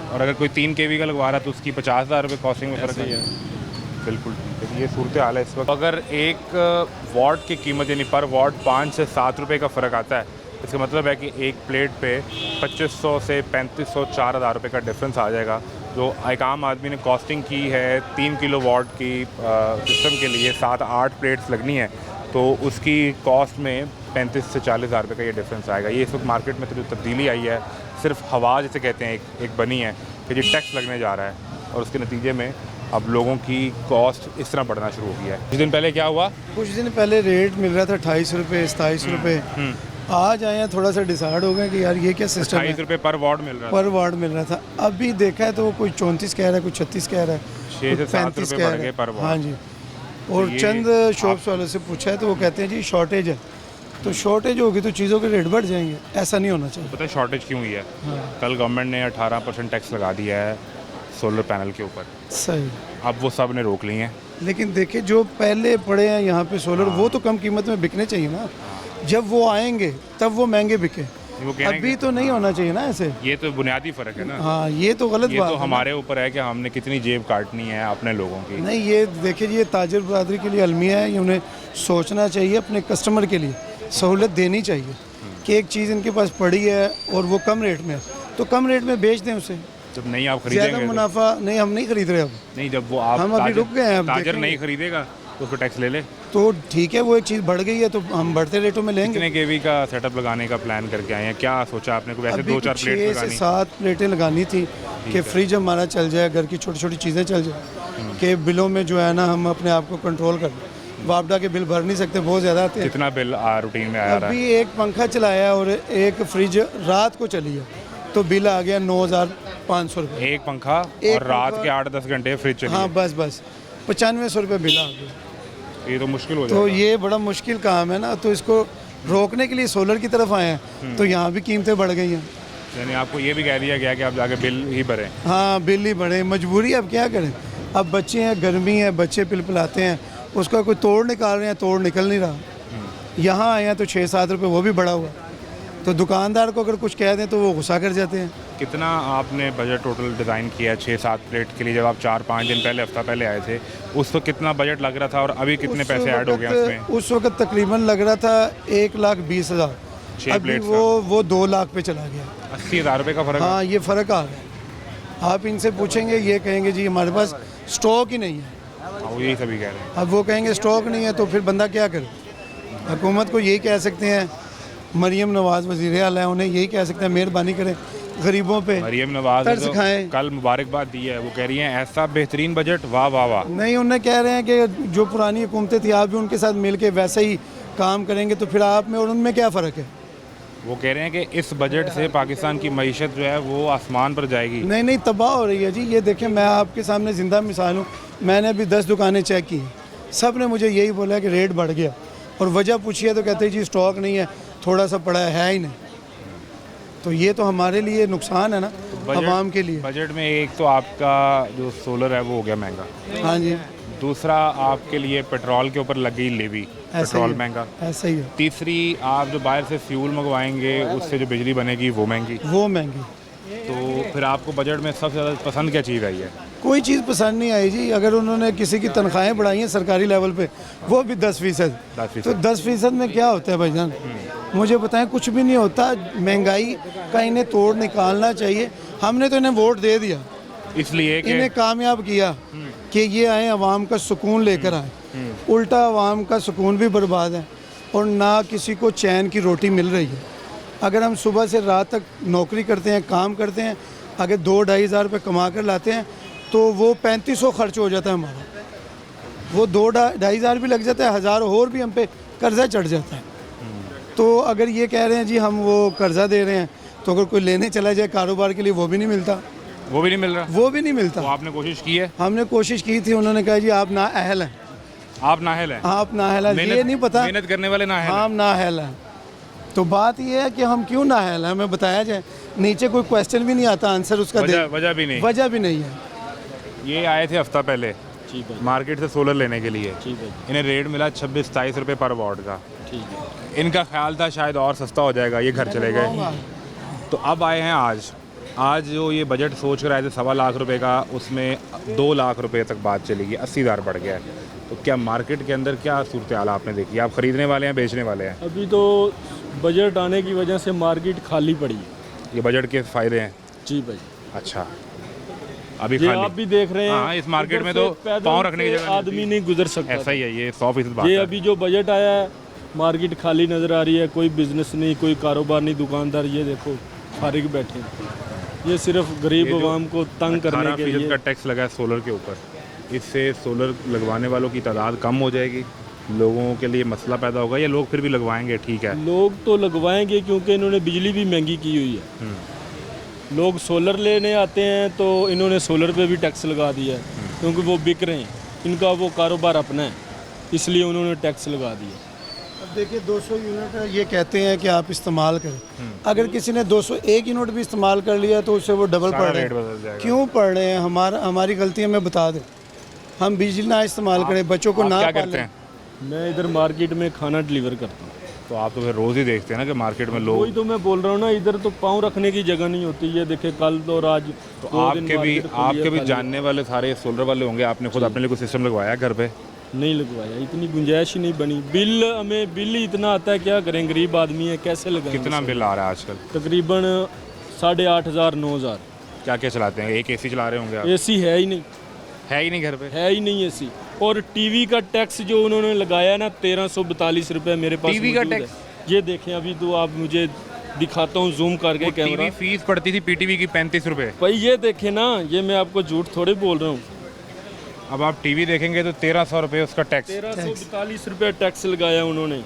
और अगर कोई 3 kV का लगवा रहा है तो उसकी 50,000 रुपये कॉस्टिंग में फ़र्क ऐसे ही है। है। बिल्कुल ठीक है, ये सूरत हाल है इस वक्त। अगर एक वाट की कीमत यानी पर वाट 5 से 7 रुपये का फ़र्क आता है, इसका मतलब है कि एक प्लेट पे 2500 से 3500 4,000 रुपये का डिफरेंस आ जाएगा। जो एक आम आदमी ने कॉस्टिंग की है 3 किलो वाट की सिस्टम के लिए 7-8 प्लेट्स लगनी है, तो उसकी कॉस्ट में 35 से 40,000 रुपये का ये डिफरेंस आएगा। ये इस वक्त मार्केट में तो जो तब्दीली आई है सिर्फ हवा जिसे कहते हैं एक बनी है कि ये टैक्स लगने जा रहा है और उसके नतीजे में अब लोगों की कॉस्ट इस तरह बढ़ना शुरू हो गया है। कुछ दिन पहले क्या हुआ? कुछ दिन पहले रेट मिल रहा था 28 रुपये 27 रुपये। आज आए हैं थोड़ा सा डिसाइड हो गया कि यार ये क्या सिस्टम है। 28 रुपये पर वाट मिल रहा है, पर वाट मिल रहा था। अभी देखा है तो वो कोई 34 कह रहा है, कोई 36 कह रहा है, 6 से 7 35 रुपये कह बढ़ रहा गए है। पर वाट। हाँ जी। और ये चंद शॉप्स वालों से पूछा है तो वो कहते हैं जी शॉर्टेज है, तो शॉर्टेज होगी तो चीज़ों के रेट बढ़ जाएंगे। ऐसा नहीं होना चाहिए। पता है शॉर्टेज क्यों हुई है? कल गवर्नमेंट ने 18% टैक्स लगा दिया है सोलर पैनल के ऊपर, सही। अब वो सब ने रोक ली हैं। लेकिन देखिए जो पहले पड़े हैं यहाँ पे सोलर, वो तो कम कीमत में बिकने चाहिए ना। जब वो आएंगे तब वो महंगे बिके। वो कह रहे हैं अभी तो नहीं होना चाहिए ना ऐसे। ये तो बुनियादी फ़र्क है ना। हाँ, ये तो गलत ये बात तो है ना। हमारे ऊपर है कि हमने कितनी जेब काटनी है अपने लोगों की। नहीं, ये देखिए जी, ये ताजर बरदरी के लिए अलमिया है। ये उन्हें सोचना चाहिए, अपने कस्टमर के लिए सहूलत देनी चाहिए कि एक चीज़ इनके पास पड़ी है और वो कम रेट में है तो कम रेट में बेच दें उसे। जब नहीं आप ज़्यादा खरीदेंगे मुनाफा नहीं, हम नहीं खरीद रहे अब। नहीं, जब वो आप हम अभी रुक गए हैं, अब ताजर देखेंगे। नहीं खरीदेगा तो उसको टैक्स ले ले। तो ठीक है, वो एक चीज़ बढ़ गई है तो हम बढ़ते रेटों में लेंगे। कितने केवी का सेटअप लगाने का प्लान करके आए हैं? क्या सोचा आपने? को वैसे अभी 2-4 कुछ प्लेट 6 से लगानी? 7 प्लेटें लगानी थी कि फ्रिज हमारा चल जाए, घर की छोटी छोटी चीज़ें चल जाए, कि बिलों में जो है ना हम अपने आप को कंट्रोल कर लें। वापडा के बिल भर नहीं सकते, बहुत ज़्यादा आते हैं। कितना बिल रूटीन में आ रहा है? अभी एक पंखा चलाया और एक फ्रिज रात को चली है तो बिल आ गया 9,500 रुपये। एक पंखा एक और रात पंखा- के 8-10 घंटे फ्रिज चली हाँ, है। बस 9500 रुपये बिल आ गया। ये तो मुश्किल हो तो जाएगा। ये बड़ा मुश्किल काम है ना, तो इसको रोकने के लिए सोलर की तरफ आए हैं तो यहाँ भी कीमतें बढ़ गई हैं। यानी आपको ये भी कह दिया गया कि आप जाके बिल ही भरें। हाँ, बिल ही बढ़े, मजबूरी, अब क्या करें। अब बच्चे हैं, गर्मी है, बच्चे पिलपिलाते हैं, उसका कोई तोड़ निकाल रहे हैं, तोड़ निकल नहीं रहा। यहाँ आए हैं तो 6-7 रुपये वो भी बढ़ा हुआ, तो दुकानदार को अगर कुछ कह दें तो वो गुस्सा कर जाते हैं। कितना आपने बजट टोटल डिज़ाइन किया 6-7 प्लेट के लिए? जब आप 4-5 दिन पहले, हफ्ता पहले आए थे, उस वक्त कितना बजट लग रहा था और अभी कितने पैसे ऐड हो गए उसमें? उस वक्त तकरीबन लग रहा था 1,20,000। 6 अभी प्लेट्स वो 2 लाख पे चला गया। 80,000 रुपये का फ़र्क है। हाँ, ये फ़र्क आ रहा है। आप इनसे पूछेंगे, ये कहेंगे जी हमारे पास स्टॉक ही नहीं है। हाँ, वो यही सभी कह रहे हैं। अब वो कहेंगे स्टॉक नहीं है तो फिर बंदा क्या करे। हुकूमत को यही कह सकते हैं, मरीम नवाज़ वज़ीर आला है, उन्हें यही कह सकते हैं मेहरबानी करें गरीबों पे, मरीम नवाज ने तर्स तो खाएं। कल मुबारकबाद दी है, वो कह रही हैं ऐसा बेहतरीन बजट, वाह वाह वाह। नहीं, उन्हें कह रहे हैं कि जो पुरानी हुकूमतें थी आप भी उनके साथ मिल के वैसे ही काम करेंगे तो फिर आप में और उनमें क्या फ़र्क है। वो कह रहे हैं कि इस बजट से पाकिस्तान की मईशत जो है वो आसमान पर जाएगी। नहीं नहीं, तबाह हो रही है जी। ये देखें, मैं आपके सामने ज़िंदा मिसाल हूँ। मैंने अभी 10 दुकानें चेक की, सब ने मुझे यही बोला कि रेट बढ़ गया, और वजह पूछी है तो कहते हैं जी स्टॉक नहीं है, थोड़ा सा पड़ा है ही नहीं। तो ये तो हमारे लिए नुकसान है ना। आवाम के लिए। बजट में एक तो आपका जो सोलर है वो हो गया महंगा, हाँ जी, दूसरा आपके लिए पेट्रोल के ऊपर लग गई लेवी, पेट्रोल महंगा, ऐसा ही है, तीसरी आप जो बाहर से फ्यूल मंगवाएंगे उससे जो बिजली बनेगी वो महंगी। वो महंगी। तो फिर आपको बजट में सबसे ज़्यादा पसंद क्या चीज़ आई है? कोई चीज़ पसंद नहीं आई जी। अगर उन्होंने किसी की तनख्वाहें बढ़ाई हैं सरकारी लेवल पे, वो भी 10%, तो 10% में क्या होता है भाईजान? मुझे बताएं, कुछ भी नहीं होता। महंगाई का इन्हें तोड़ निकालना चाहिए। हमने तो इन्हें वोट दे दिया, इसलिए कि इन्हें कामयाब किया कि ये आए अवाम का सुकून लेकर आए। उल्टा अवाम का सुकून भी बर्बाद है और ना किसी को चैन की रोटी मिल रही है। अगर हम सुबह से रात तक नौकरी करते हैं, काम करते हैं, अगर 2-2.5 हज़ार रुपये कमा कर लाते हैं तो वो 3500 खर्च हो जाता है हमारा। वो 2-2.5 हज़ार भी लग जाता है, 1000 और भी हम पे कर्जा चढ़ जाता है। तो अगर ये कह रहे हैं जी हम वो कर्जा दे रहे हैं, तो अगर कोई लेने चला जाए कारोबार के लिए वो भी नहीं मिलता, वो भी नहीं मिल रहा। वो भी नहीं मिलता। तो आपने कोशिश की है? हमने कोशिश की थी, उन्होंने कहा जी आप नाअहल हैं। आप नाअहल हैं? आप नाअहल हैं, ये नहीं पता मेहनत करने वाले नाअहल हैं। हम नाअहल हैं। तो बात ये है कि हम क्यों नाअहल हैं, हमें बताया जाए। नीचे कोई क्वेश्चन भी नहीं आता, आंसर उसका वजह भी नहीं, वजह भी नहीं है। ये आए थे हफ्ता पहले मार्केट से सोलर लेने के लिए, इन्हें रेट मिला 26-27 रुपये पर वाट का। इनका ख्याल था शायद और सस्ता हो जाएगा, ये घर चले गए। तो अब आए हैं आज जो ये बजट सोच कर आए थे 1.25 लाख रुपए का, उसमें 2 लाख रुपए तक बात चलेगी, 80 हज़ार बढ़ गया है। तो क्या मार्केट के अंदर क्या सूरत हाल आपने देखी? आप ख़रीदने वाले हैं, बेचने वाले हैं? अभी तो बजट आने की वजह से मार्केट खाली पड़ी है। ये बजट के फ़ायदे हैं? जी भाई। अच्छा, अभी ये खाली आप भी देख रहे हैं। हाँ, इस मार्केट में तो पाँव रखने की जगह आदमी नहीं गुजर सकता। ऐसा ही है, ये 100% बात ये है। अभी जो बजट आया है, मार्केट खाली नज़र आ रही है। कोई बिजनेस नहीं, कोई कारोबार नहीं, दुकानदार ये देखो फारिग बैठे हैं। ये सिर्फ गरीब आवाम को तंग करने के लिए। का टैक्स लगा है सोलर के ऊपर, इससे सोलर लगवाने वालों की तादाद कम हो जाएगी, लोगों के लिए मसला पैदा होगा, या लोग फिर भी लगवाएंगे? ठीक है, लोग तो लगवाएंगे क्योंकि इन्होंने बिजली भी महंगी की हुई है। लोग सोलर लेने आते हैं तो इन्होंने सोलर पे भी टैक्स लगा दिया है, क्योंकि वो बिक रहे हैं, इनका वो कारोबार अपना है, इसलिए उन्होंने टैक्स लगा दिया। अब देखिए 200 यूनिट ये कहते हैं कि आप इस्तेमाल करें। अगर किसी ने 201 यूनिट भी इस्तेमाल कर लिया तो उससे वो डबल पड़ रहे हैं। क्यों पड़ रहे हैं? हमारी गलती हमें बता दें। हम बिजली ना इस्तेमाल करें, बच्चों को ना क्या करते हैं? मैं इधर मार्केट में खाना डिलीवर करता हूँ। तो आप तो फिर रोज़ ही देखते हैं ना कि मार्केट में लोग। वही तो मैं बोल रहा हूँ ना, इधर तो पाँव रखने की जगह नहीं होती है। देखे कल तो आज तो आपके भी जानने वाले सारे सोलर वाले होंगे, आपने खुद अपने लिए कोई सिस्टम लगवाया घर पे? नहीं लगवाया, इतनी गुंजाइश ही नहीं बनी। हमें बिल ही इतना आता है, क्या करें, गरीब आदमी है, कैसे लगाएं? कितना बिल आ रहा है आजकल? तकरीबन 8,500 9,000। क्या क्या चलाते हैं? एक एसी चला रहे होंगे आप? एसी है ही नहीं, है ही नहीं घर पे? है ही नहीं एसी। और टीवी का टैक्स जो उन्होंने लगाया ना 1342 रुपये मेरे पास टीवी का मौजूद टैक्स? है। ये देखें, अभी तो आप मुझे दिखाता हूँ जूम करके कैमरा। टीवी फीस पड़ती थी पीटीवी की 35 रुपये। भाई ये देखें ना, ये मैं आपको झूठ थोड़े बोल रहा हूँ। अब आप टीवी देखेंगे तो 1300 रुपये उसका टैक्स। 1342 रुपये टैक्स लगाया उन्होंने।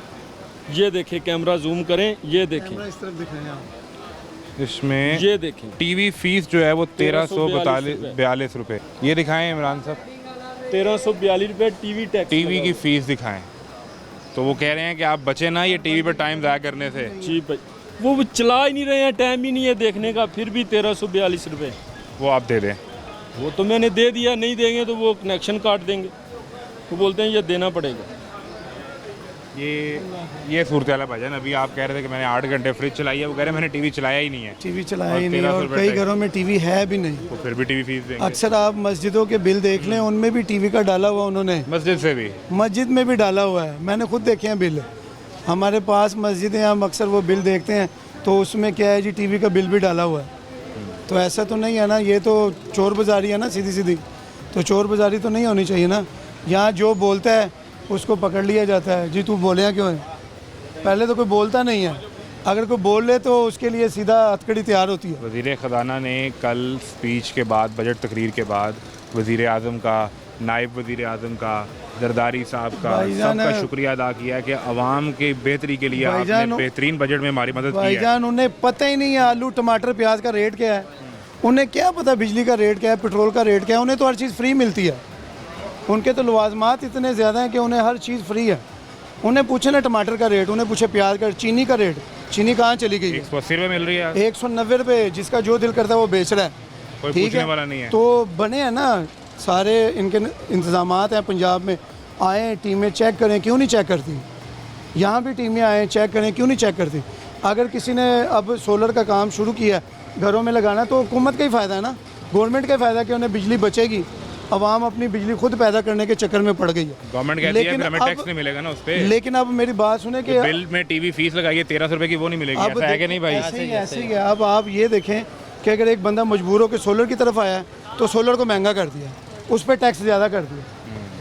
ये देखें, कैमरा जूम करें, ये देखें, इस तरफ दिख रहे हैं आप। इसमें ये देखें, टीवी फीस जो है वो 1342 रुपये। ये दिखाएं इमरान साहब, 1342 रुपये टीवी टैक्स। टीवी की फीस दिखाएं। तो वो कह रहे हैं कि आप बचे ना ये टीवी पर टाइम ज़ाया करने से। जी भाई, वो चला ही नहीं रहे हैं, टाइम ही नहीं है देखने का, फिर भी 1342 रुपये वो आप दे दें। वो तो मैंने दे दिया, नहीं देंगे तो वो कनेक्शन काट देंगे। वो बोलते हैं ये देना पड़ेगा। ये सूरत हाल है भाईजान। अभी आप कह रहे थे कि मैंने 8 घंटे फ्रिज चलाई है, वो कह रहे हैं मैंने टीवी चलाया ही नहीं है। टीवी चलाया ही नहीं है और कई घरों में टीवी है भी नहीं, तो फिर भी टीवी फीस देंगे। अक्सर आप मस्जिदों के बिल देख लें, उनमें भी टीवी का डाला हुआ उन्होंने, मस्जिद से भी, मस्जिद में भी डाला हुआ है। मैंने खुद देखे हैं बिल, हमारे पास मस्जिदें, हम अक्सर वो बिल देखते हैं तो उसमें क्या है जी, टीवी का बिल भी डाला हुआ है। तो ऐसा तो नहीं है ना, ये तो चोर बाज़ारी है ना, सीधी सीधी। तो चोर बाज़ारी तो नहीं होनी चाहिए ना। यहाँ जो बोलता है उसको पकड़ लिया जाता है। जी तू बोले क्यों है? पहले तो कोई बोलता नहीं है, अगर कोई बोल ले तो उसके लिए सीधा हथकड़ी तैयार होती है। वज़ीर ख़जाना ने कल स्पीच के बाद, बजट तकरीर के बाद, वज़ीर आज़म का, नायब वज़ीर आज़म का, जरदारी साहब का, सबका शुक्रिया अदा किया कि अवाम के बेहतरी के लिए आपने बेहतरीन बजट में हमारी मदद की है। भाईजान उन्हें पता ही नहीं है आलू टमाटर प्याज का रेट क्या है, उन्हें क्या पता बिजली का रेट क्या है, पेट्रोल का रेट क्या है। उन्हें तो हर चीज़ फ्री मिलती है, उनके तो लवाजमात इतने ज़्यादा हैं कि उन्हें हर चीज़ फ्री है। उन्हें पूछे ना टमाटर का रेट, उन्हें पूछे प्याज का, चीनी का रेट, चीनी कहाँ चली गई है? 180 रुपये मिल रही है, 190 रुपये, जिसका जो दिल करता है वो बेच रहा है। कोई ठीक पूछने है? वाला नहीं है। तो बने हैं ना सारे इनके इंतजामात हैं पंजाब में, आए टीमें चेक करें, क्यों नहीं चेक करती? यहाँ भी टीमें आए चेक करें, क्यों नहीं चेक करती? अगर किसी ने अब सोलर का काम शुरू किया घरों में लगाना, तो हुकूमत का ही फ़ायदा है ना, गवर्नमेंट का ही फ़ायदा है कि उन्हें बिजली बचेगी। आवाम अपनी बिजली खुद पैदा करने के चक्कर में पड़ गई है। गवर्नमेंट कहती है फिर हमें टैक्स नहीं मिलेगा ना उस पे। लेकिन अब मेरी बात सुने कि बिल में टीवी फीस लगाइए 1300 रुपये की, वो नहीं मिलेगी, अब ऐसा है कि नहीं भाई? ऐसे ही है। अब आप ये देखें कि अगर एक बंदा मजबूर होकर सोलर की तरफ आया है तो सोलर को महंगा कर दिया, उस पर टैक्स ज़्यादा कर दिया।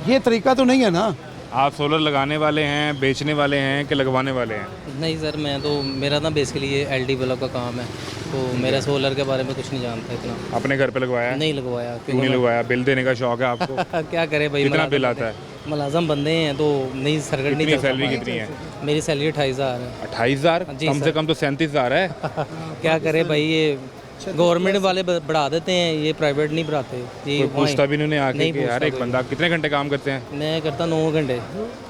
ये तरीका तो नहीं है ना। आप सोलर लगाने वाले हैं, बेचने वाले हैं कि लगवाने वाले हैं? नहीं सर, मैं तो मेरा ना बेसिकली ये एलडी ब्लॉक का काम है, तो मेरा सोलर के बारे में कुछ नहीं जानता इतना। अपने घर पे लगवाया है? नहीं लगवाया। क्यों नहीं लगवाया? बिल देने का शौक है आपको? क्या करे भाई, कितना बिल आता है? मुलाजम बंदे हैं तो नहीं सरगट नहीं कितनी चलता। सैलरी कितनी है? मेरी सैलरी 28,000 है। 28,000? जी कम सर। से कम तो 37,000 है। क्या करे भाई, ये गवर्नमेंट वाले बढ़ा देते हैं, ये प्राइवेट नहीं बढ़ाते। ये कोई पूछता भी नहीं आके नहीं कि यार पूछता एक कोई। बंदा कितने घंटे काम करते हैं? मैं करता 9 घंटे,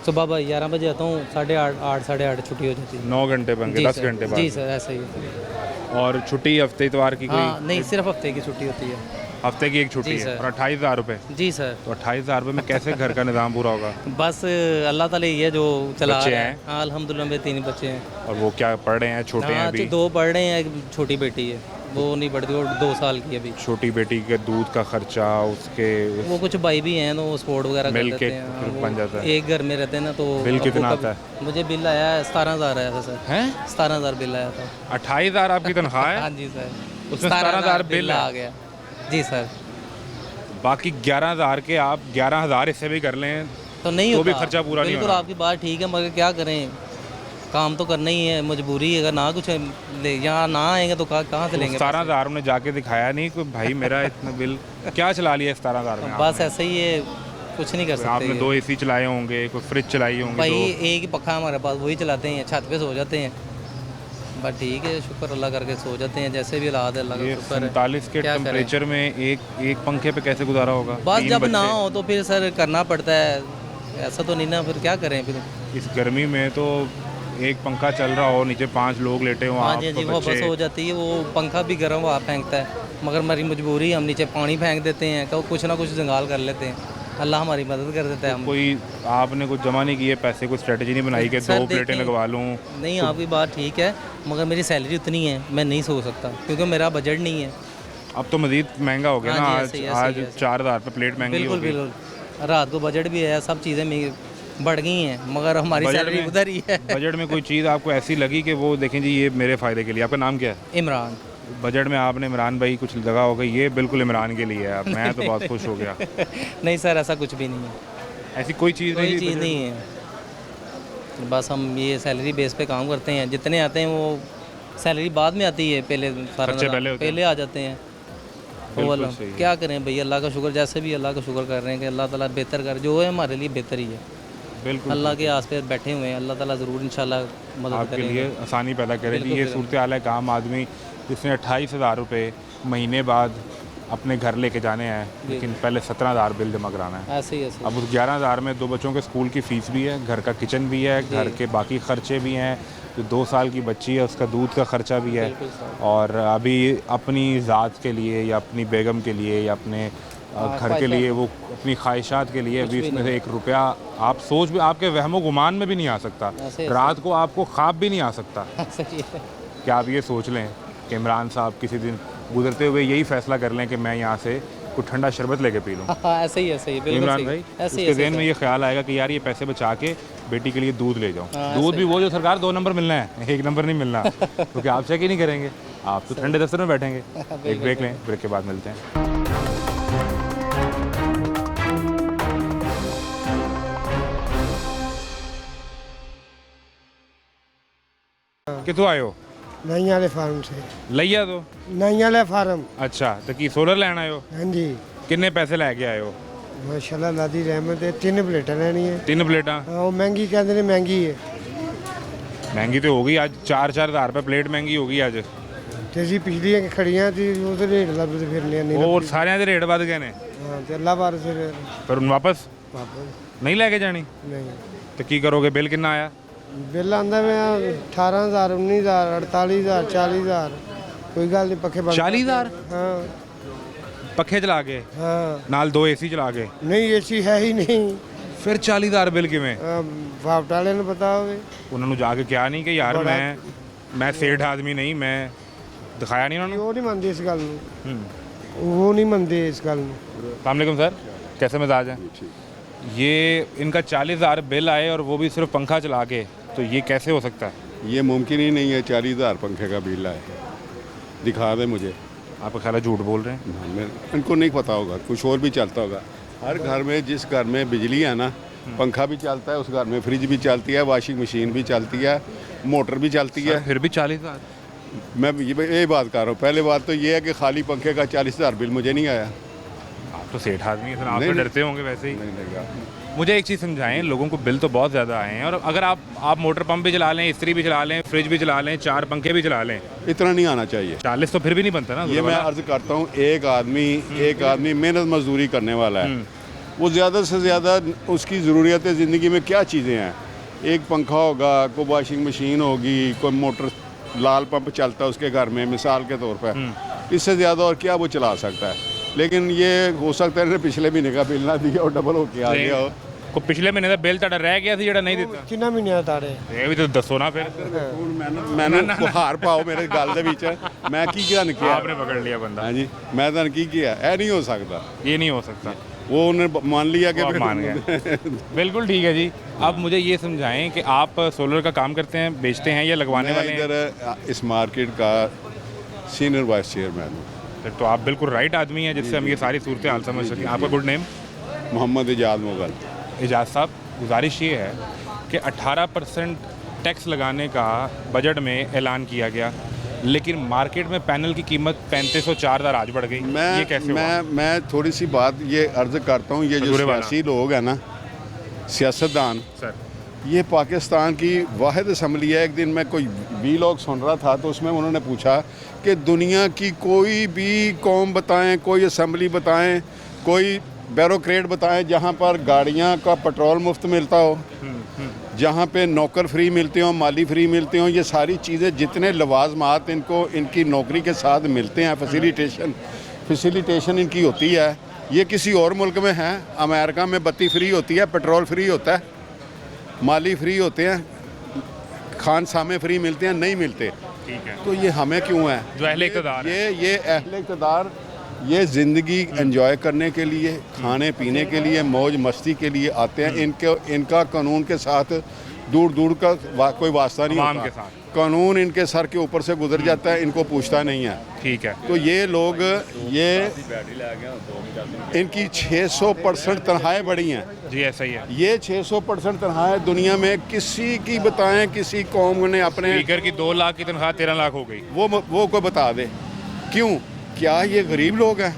सुबह भाई 11 बजे आता हूँ, 8:30 8:30 छुट्टी हो जाती है। 9 घंटे बन गए, जी 10 सर, घंटे जी बाद। सर, ऐसा ही है। और छुट्टी हफ्ते इतवार की हाँ, कोई? नहीं सिर्फ हफ्ते की छुट्टी होती है। हफ्ते की एक छुट्टी जी है सर। और 28,000 रुपये? जी सर। तो 28,000 रुपये में कैसे घर का निज़ाम पूरा होगा? बस अल्लाह ताला ये जो चला बच्चे रहा है। हैं? हाँ अल्हम्दुलिल्लाह, मेरे 3 बच्चे हैं। और वो क्या पढ़ रहे हैं? छोटे हैं हाँ, अभी? 2 पढ़ रहे हैं, एक छोटी बेटी है, वो नहीं पढ़ती, वो 2 साल की है अभी। छोटी बेटी के दूध का खर्चा, उसके वो कुछ भाई भी हैं, तो वो स्पोर्ट वगैरह कर मिल लेते के हैं। हाँ, फिर वो बन जाता है। एक घर में रहते हैं ना, तो बिल अब कितना वो आता कभी- मुझे बिल आया है 17,000 आया था सर। हैं? 17,000 बिल आया था। 28,000 आपकी तनख्वाह है? हाँ जी सर, उसमें 17,000 बिल आ है। गया। जी सर। बाकी 11,000 के आप 11,000 इससे भी कर लें तो नहीं तो होता, भी खर्चा पूरा नहीं बिल्कुल होना। आपकी बात ठीक है, मगर क्या करें, काम तो करना ही है, मजबूरी है। अगर ना कुछ ले यहाँ ना आएंगे तो कहाँ से लेंगे? 17,000 ने जाके दिखाया नहीं कोई भाई मेरा इतना बिल क्या चला लिया 17,000 में? बस ऐसे ही है, कुछ नहीं कर सकते। आपने 2 AC चलाए होंगे, कोई फ्रिज चलाई होंगी, भाई 2 एक ही पक्का हमारे पास, वही चलाते हैं, छत पे सो जाते हैं। बस ठीक है, शुक्र अल्लाह करके सो जाते हैं, जैसे भी हालात है अल्लाह का ये शुक्र है। 47 के क्या करें? टेम्परेचर में एक पंखे पे कैसे गुजारा होगा? बस 3 जब ना बच्चे। हो तो फिर सर करना पड़ता है, ऐसा तो नहीं ना, फिर क्या करें फिर। इस गर्मी में तो एक पंखा चल रहा हो, नीचे 5 लोग लेटे हो, हाँ आप जी तो जी, वो बस बच्चे। हो जाती है, वो पंखा भी गर्म हवा फेंकता है, मगर हमारी मजबूरी, हम नीचे पानी फेंक देते हैं, तो कुछ ना कुछ जंगाल कर लेते हैं, अल्लाह हमारी मदद कर देता है। हम कोई आपने कुछ जमा नहीं किए पैसे, कोई स्ट्रेटजी नहीं बनाई कि सर 2 प्लेटें देखें, लगवा लूँ? नहीं आपकी बात ठीक है, मगर मेरी सैलरी उतनी है, मैं नहीं सो सकता, क्योंकि मेरा बजट नहीं है। अब तो मज़ीद महंगा हो गया हाँ ना, जी, आज ऐसे ही, आज ऐसे ही। 4,000 पे प्लेट महंगी बिल्कुल होगी। बिल्कुल, रात को बजट भी है, सब चीज़ें बढ़ गई हैं, मगर हमारी बजट सैलरी में- उधर ही है। बजट में कोई चीज़ आपको ऐसी लगी कि वो देखें जी ये मेरे फ़ायदे के लिए? आपका नाम क्या है? इमरान। बजट में आपने इमरान भाई कुछ लगा होगा, ये बिल्कुल इमरान के लिए है, अब मैं तो बहुत खुश हो गया। नहीं सर, ऐसा कुछ भी नहीं है, ऐसी कोई चीज़ कोई नहीं चीज़ बजट नहीं है, बस हम ये सैलरी बेस पे काम करते हैं, जितने आते हैं वो सैलरी बाद में आती है, पहले सारा खर्चे पहले होते हैं। पहले आ जाते हैं। तो बिल्कुल अल्लाह सही है। क्या करें भाई, अल्लाह का शुक्र, जैसे भी अल्लाह का शुक्र कर रहे हैं कि अल्लाह ताला बेहतर कर, जो है हमारे लिए बेहतर ही है। बिल्कुल अल्लाह के आस पे बैठे हुए हैं, अल्लाह ताला ज़रूर इंशाल्लाह मदद आपके करेंगे। लिए आसानी पैदा करे। बिल्कुल, ये बिल्कुल। सूरत हाल है कि आम आदमी जिसने 28,000 रुपये महीने बाद अपने घर लेके जाने हैं, लेकिन पहले 17,000 बिल जमा कराना है। ऐसे ही ऐसे अब उस 11,000 में 2 बच्चों के स्कूल की फ़ीस भी है, घर का किचन भी है, घर के बाकी खर्चे भी हैं, जो 2 साल की बच्ची है उसका दूध का खर्चा भी है, और अभी अपनी ज़ात के लिए या अपनी बेगम के लिए या अपने घर के लिए, वो अपनी ख्वाहिशात के लिए अभी इसमें से 1 रुपया आप सोच भी, आपके वहमो गुमान में भी नहीं आ सकता, ऐसे रात को आपको ख्वाब भी नहीं आ सकता ऐसे ही है। कि आप ये सोच लें कि इमरान साहब किसी दिन गुजरते हुए यही फैसला कर लें कि मैं यहाँ से कुछ ठंडा शरबत लेके पी लूँ। हाँ ऐसे ही बिल्कुल इमरान सही। भाई, ऐसे उसके ही जहन में ये ख्याल आएगा कि यार ये पैसे बचा के बेटी के लिए दूध ले जाऊँ। हाँ, दूध भी वो जो सरकार 2 नंबर मिलना है, 1 नंबर नहीं मिलना, क्योंकि आप चेक ही नहीं करेंगे, आप तो ठंडे दफ्तर में बैठेंगे। एक ब्रेक लें, ब्रेक के बाद मिलते हैं। कितों आए हो? नहीं वाले फार्म से, लिया तो नहीं वाले फार्म। अच्छा, तो की सोलर लैन आए हो? हाँ जी, किन्ने पैसे लैके आए हो? माशाल्लाह अल्लाह दी रहमत है, 3 प्लेटां लेनी है। 3 प्लेटा हाँ, वो महंगी कहते ने, महंगी है महंगी तो होगी आज, 4-4 रुपये प्लेट महंगी होगी आज। ਤੇ ਜੀ ਪਿਛਲੀਆਂ ਖੜੀਆਂ ਸੀ ਉਹਦੇ ਰੇਟ ਲੱਭਦੇ ਫਿਰਨੇ ਨਹੀਂ और सारे ਦੇ ਰੇਟ ਵੱਧ ਗਏ ਨੇ, ਹਾਂ ਤੇ ਅੱਲਾ ਬਾਰ ਫਿਰ पर ਹੁਣ वापस ਵਾਪਸ नहीं लेके जानी ਨਹੀਂ तो की करोगे? बिल कितना आया? बिल आंदा मैं 18,000 19,000 48,000 40,000 कोई गल नहीं पखे 40,000 हाँ पखे चला के हाँ नाल 2 AC चला के नहीं एसी है ही नहीं ਫਿਰ 40,000 ਬਿੱਲ ਕਿਵੇਂ वापट वाले ने पता होवे ਉਹਨਾਂ ਨੂੰ ਜਾ ਕੇ ਕਿਹਾ ਨਹੀਂ ਕਿ ਯਾਰ ਮੈਂ ਸੇਠ ਆਦਮੀ ਨਹੀਂ ਮੈਂ ਦਿਖਾਇਆ ਨਹੀਂ ਉਹਨਾਂ ਨੂੰ वो नहीं मानते इस गल वो नहीं मानते इस गल अस्सलाम सर कैसे मिजाज हैं ये इनका 40,000 बिल आए और वो भी सिर्फ पंखा चला के तो ये कैसे हो सकता है ये मुमकिन ही नहीं है 40,000 पंखे का बिल आए दिखा दे मुझे आपका ख्याल है झूठ बोल रहे हैं इनको नहीं पता होगा कुछ और भी चलता होगा हर घर में जिस घर में बिजली है ना पंखा भी चलता है उस घर में फ्रिज भी चलती है वॉशिंग मशीन भी चलती है मोटर भी चलती है फिर भी 40,000 मैं ये बात कर रहा हूँ पहले बात तो ये है कि खाली पंखे का 40,000 बिल मुझे नहीं आया आप तो सेठ आदमी हैं, आप नहीं, तो नहीं। डरते होंगे वैसे ही नहीं मुझे एक चीज़ समझाएं लोगों को बिल तो बहुत ज़्यादा आए हैं और अगर आप मोटर पंप भी चला लें इस्त्री भी चला लें फ्रिज भी चला लें 4 पंखे भी चला लें इतना नहीं आना चाहिए 40 तो फिर भी नहीं बनता ना ये मैं अर्ज करता हूँ एक आदमी मेहनत मजदूरी करने वाला है वो ज़्यादा से ज़्यादा उसकी ज़रूरियात ज़िंदगी में क्या चीज़ें हैं एक पंखा होगा कोई वॉशिंग मशीन होगी कोई मोटर लाल पंप चलता है उसके घर में मिसाल के तौर पर इससे ज़्यादा और क्या वो चला सकता है लेकिन ये हो सकता है पिछले महीने का बिल ना दिया और डबल होके आ गया हो को पिछले महीने का बिल ਤੁਹਾਡਾ ਰਹਿ ਗਿਆ ਸੀ ਜਿਹੜਾ ਨਹੀਂ ਦਿੱਤਾ किन्ना महीने तारे ਇਹ ਵੀ ਤਾਂ ਦੱਸੋ ਨਾ ਫਿਰ मैंने हार पाओ मेरे गल दे विच मैं की गन किया आपने पकड़ लिया बंदा हाँ जी मैं तो की किया ऐ नहीं हो सकता ये नहीं हो सकता वो उन्होंने मान लिया कि वो आप मान गए बिल्कुल ठीक है जी अब मुझे ये समझाएं कि आप सोलर का काम करते हैं बेचते हैं या लगवाने मैं वाले हैं इधर इस मार्केट का सीनियर वाइस चेयरमैन हूँ फिर तो आप बिल्कुल राइट आदमी हैं जिससे हम ये सारी सूरत हाल समझ सकें आपका गुड नेम मोहम्मद इजाद मुगल एजाज साहब गुजारिश ये है कि 18% टैक्स लगाने का बजट में ऐलान किया गया लेकिन मार्केट में पैनल की कीमत 3504 आज बढ़ गई ये कैसे हुआ? मैं थोड़ी सी बात ये अर्ज करता हूँ ये जो सियासी लोग हैं ना सियासतदान सर ये पाकिस्तान की वाहिद असम्बली है एक दिन मैं कोई वीलॉग सुन रहा था तो उसमें उन्होंने पूछा कि दुनिया की कोई भी कौम बताएं कोई असम्बली बताएं कोई ब्यूरोक्रेट बताएं जहाँ पर गाड़ियाँ का पेट्रोल मुफ्त मिलता हो जहाँ पे नौकर फ्री मिलते हों माली फ्री मिलते हों ये सारी चीज़ें जितने लवाजमात इनको इनकी नौकरी के साथ मिलते हैं फैसिलिटेशन इनकी होती है ये किसी और मुल्क में है अमेरिका में बत्ती फ्री होती है पेट्रोल फ्री होता है माली फ्री होते हैं खानसामे फ्री मिलते हैं नहीं मिलते ठीक है तो ये हमें क्यों है जो अहले इक़्तिदार ये अहले इक़्तिदार ये ज़िंदगी एंजॉय करने के लिए खाने पीने के लिए मौज मस्ती के लिए आते हैं इनका कानून के साथ दूर दूर का कोई वास्ता नहीं अवाम होता के साथ कानून इनके सर के ऊपर से गुजर जाता है इनको पूछता नहीं है ठीक है तो ये लोग ये इनकी 600% तनख्वाहें बढ़ी हैं जी ऐसा ही है ये 600% तनख्वाहें दुनिया में किसी की बताएं किसी कौम ने अपने स्पीकर की 2 लाख की तनख्वाह 13 लाख हो गई वो कोई बता दे क्यों क्या ये गरीब लोग हैं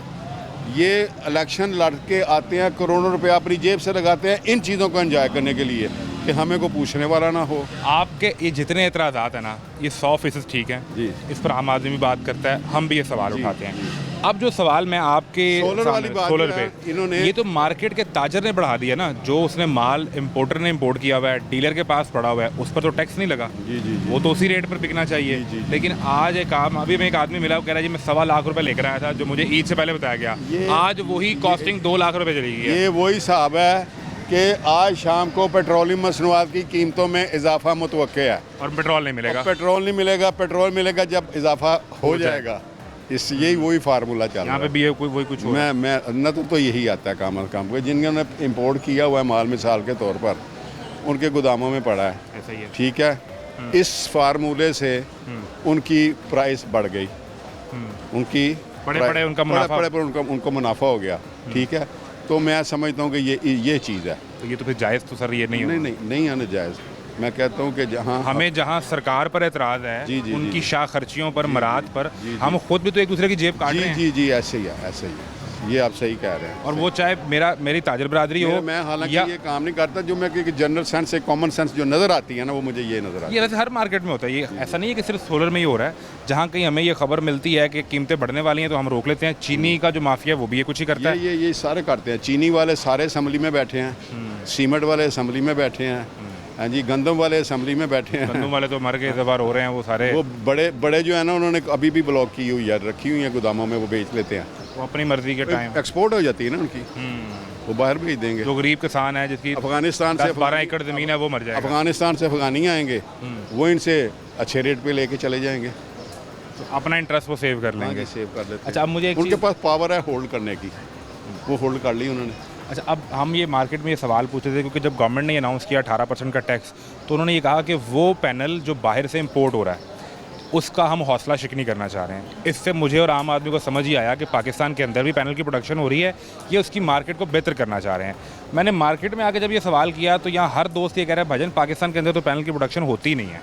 ये इलेक्शन लड़ के आते हैं करोड़ों रुपए अपनी जेब से लगाते हैं इन चीज़ों को एंजॉय करने के लिए कि हमें को पूछने वाला ना हो आपके ये जितने एतराज़ात हैं ना ये 100% ठीक है जी इस पर आम आदमी बात करता है हम भी ये सवाल उठाते हैं अब जो सवाल मैं आपके सोलर वाली बात सोलर है, पे इन्होंने ये तो मार्केट के ताजर ने बढ़ा दिया ना जो उसने माल इंपोर्टर ने इंपोर्ट किया हुआ है डीलर के पास पड़ा हुआ है उस पर तो टैक्स नहीं लगा जी वो तो उसी रेट पर बिकना चाहिए लेकिन आज एक काम अभी मैं एक आदमी मिला वो कह रहा है जी मैं 1.25 लाख रुपए लेकर आया था जो मुझे ईद से पहले बताया गया आज वही कॉस्टिंग 2 लाख रुपए चली गई है ये वही हिसाब है कि आज शाम को पेट्रोलियम मसनूआत की कीमतों में इजाफा मुतवक्के है और पेट्रोल नहीं मिलेगा पेट्रोल मिलेगा जब इजाफा हो जाएगा इस यही वही फार्मूला चल रहा यहाँ पे है भी है वही कुछ हो रहा है। मैं न तो यही आता है काम को जिन्होंने इंपोर्ट किया हुआ है माल मिसाल के तौर पर उनके गोदामों में पड़ा है ऐसा ही है ठीक है इस फार्मूले से उनकी प्राइस बढ़ गई उनकी बड़े उनका मुनाफा उनको मुनाफा हो गया ठीक है तो मैं समझता हूँ कि ये चीज़ है तो ये तो फिर जायज़ तो सर ये नहीं आना जायज़ मैं कहता हूँ कि जहाँ सरकार पर एतराज़ है जी, उनकी शाह खर्चियों पर मराद पर हम खुद भी तो एक दूसरे की जेब काट रहे हैं जी ऐसे ही है ये आप सही कह रहे हैं और वो चाहे मेरी ताजर बरादरी हो मैं हालांकि ये काम नहीं करता जो मैं कि जनरल सेंस एक कॉमन सेंस जो नज़र आती है ना वो मुझे ये नज़र आती है ये वैसे हर मार्केट में होता है ये ऐसा नहीं है कि सिर्फ सोलर में ही हो रहा है जहाँ कहीं हमें ये खबर मिलती है कि कीमतें बढ़ने वाली हैं तो हम रोक लेते हैं चीनी का जो माफिया है वो भी ये कुछ ही करता है ये सारे करते हैं चीनी वाले सारे असम्बली में बैठे हैं सीमेंट वाले असम्बली में बैठे हैं हाँ जी, गंदम वाले असम्बली में बैठे हैं। गंदम वाले तो मर के इतबार हो रहे हैं वो सारे, वो बड़े बड़े जो है ना, उन्होंने अभी भी ब्लॉक की हुई है, रखी हुई है गोदामों में, वो बेच लेते हैं। वो अपनी मर्जी के टाइम एक्सपोर्ट हो जाती है ना उनकी, वो बाहर भेज देंगे। जो गरीब किसान है जिसकी अफगानिस्तान से 12 एकड़ ज़मीन है वो मर जाएगा। अफगानिस्तान से अफगानी आएंगे, वो इनसे अच्छे रेट पे लेके चले जाएंगे, तो अपना इंटरेस्ट वो सेव कर लेंगे। सेव कर लेते हैं। अच्छा, अब मुझे एक उनके चीज़- पास पावर है होल्ड करने की, वो होल्ड कर ली उन्होंने। अच्छा, अब हम ये मार्केट में ये सवाल पूछते थे क्योंकि जब गवर्नमेंट ने अनाउंस किया 18% का टैक्स, तो उन्होंने ये कहा कि वो पैनल जो बाहर से इंपोर्ट हो रहा है उसका हम हौसला शिकनी करना चाह रहे हैं। इससे मुझे और आम आदमी को समझ ही आया कि पाकिस्तान के अंदर भी पैनल की प्रोडक्शन हो रही है, ये उसकी मार्केट को बेहतर करना चाह रहे हैं। मैंने मार्केट में आके जब ये सवाल किया तो यहाँ हर दोस्त ये कह रहा है भजन पाकिस्तान के अंदर तो पैनल की प्रोडक्शन होती ही नहीं है।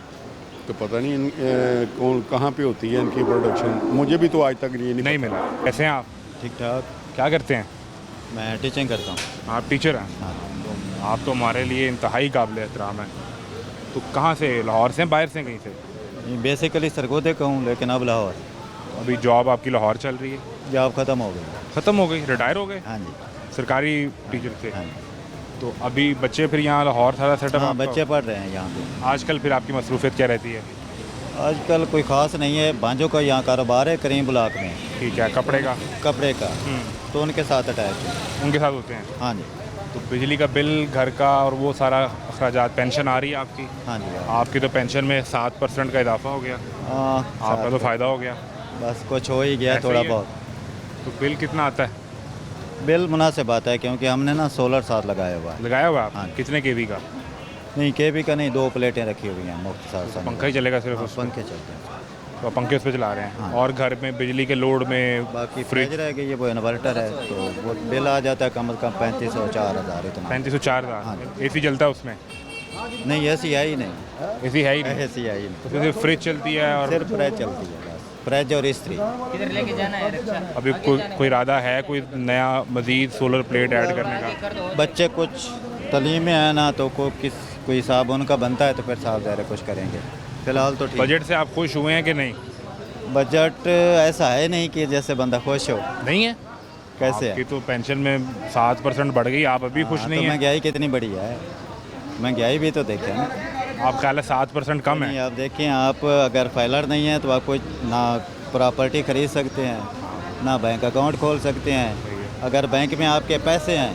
तो पता नहीं कौन कहाँ पे होती है इनकी प्रोडक्शन, मुझे भी तो आज तक नहीं मिला। कैसे हैं आप? ठीक ठाक। क्या करते हैं? मैं टीचिंग करता हूँ। आप टीचर हैं? हाँ। तो आप तो हमारे लिए इंतहाई काबिल एहतराम है। तो कहाँ से, लाहौर से, बाहर से, कहीं से? बेसिकली सरगोदे का हूँ, लेकिन अब लाहौर। अभी जॉब आपकी लाहौर चल रही है? जॉब ख़त्म हो गई। ख़त्म हो गई, रिटायर हो गए? हाँ जी। सरकारी टीचर से? हाँ जी। तो अभी बच्चे फिर यहाँ लाहौर सारा सेटअप? हाँ, बच्चे पढ़ रहे हैं यहाँ पे। आजकल फिर आपकी मसरूफियत क्या रहती है? आजकल कोई ख़ास नहीं है, भांजों का यहाँ कारोबार है करीम ब्लॉक में। ठीक है, कपड़े का? कपड़े का, तो उनके साथ अटैच है। उनके साथ होते हैं? हाँ जी। तो बिजली का बिल, घर का और वो सारा अखराजात, पेंशन आ रही है आपकी? हाँ जी। आपकी तो पेंशन में 7% का इजाफा हो गया, आपका तो फ़ायदा हो गया। बस कुछ हो ही गया ऐसे थोड़ा ही है। बहुत। तो बिल कितना आता है? बिल मुनासिब आता है क्योंकि हमने ना सोलर साथ लगाया हुआ है। लगाया हुआ है हाँ। आप? कितने केवी का? नहीं, केवी का नहीं, 2 प्लेटें रखी हुई हैं मुफ्त साथ। पंखा ही चलेगा सिर्फ? हाँ, उस पर? पंखे चलते हैं। तो पंखे उस पर चला रहे हैं? हाँ। और घर में बिजली के लोड में बाकी फ्रिज? फ्रिज रह गई है, वो इन्वर्टर है, तो वो बिल आ जाता है कम से कम 3500 4000 इतना। 3500-4000? हाँ। AC चलता है उसमें? नहीं, ऐसी है ही नहीं। AC है ही नहीं? ऐसी है ही नहीं, तो सिर्फ फ्रिज चलती है और सिर्फ फ्रिज चलती है बस, फ्रिज और इस्त्री। अभी कोई इरादा है कोई नया मजीद सोलर प्लेट ऐड करने का? बच्चे कुछ तलीम में है ना, तो कोई हिसाब उनका बनता है तो फिर साहब ज़ाहिर कुछ करेंगे। फिलहाल तो ठीक। बजट से आप खुश हुए हैं कि नहीं? बजट ऐसा है नहीं कि जैसे बंदा खुश हो। नहीं है? कैसे आपकी है? तो पेंशन में 7% बढ़ गई, आप अभी खुश हाँ, नहीं तो है? महंगाई कितनी बढ़ी है, महंगाई भी तो देखें ना। आप ख्याल है 7% कम नहीं, है? आप देखिए, आप अगर फाइलर नहीं है तो आप कोई ना प्रॉपर्टी खरीद सकते हैं, ना बैंक अकाउंट खोल सकते हैं। अगर बैंक में आपके पैसे हैं,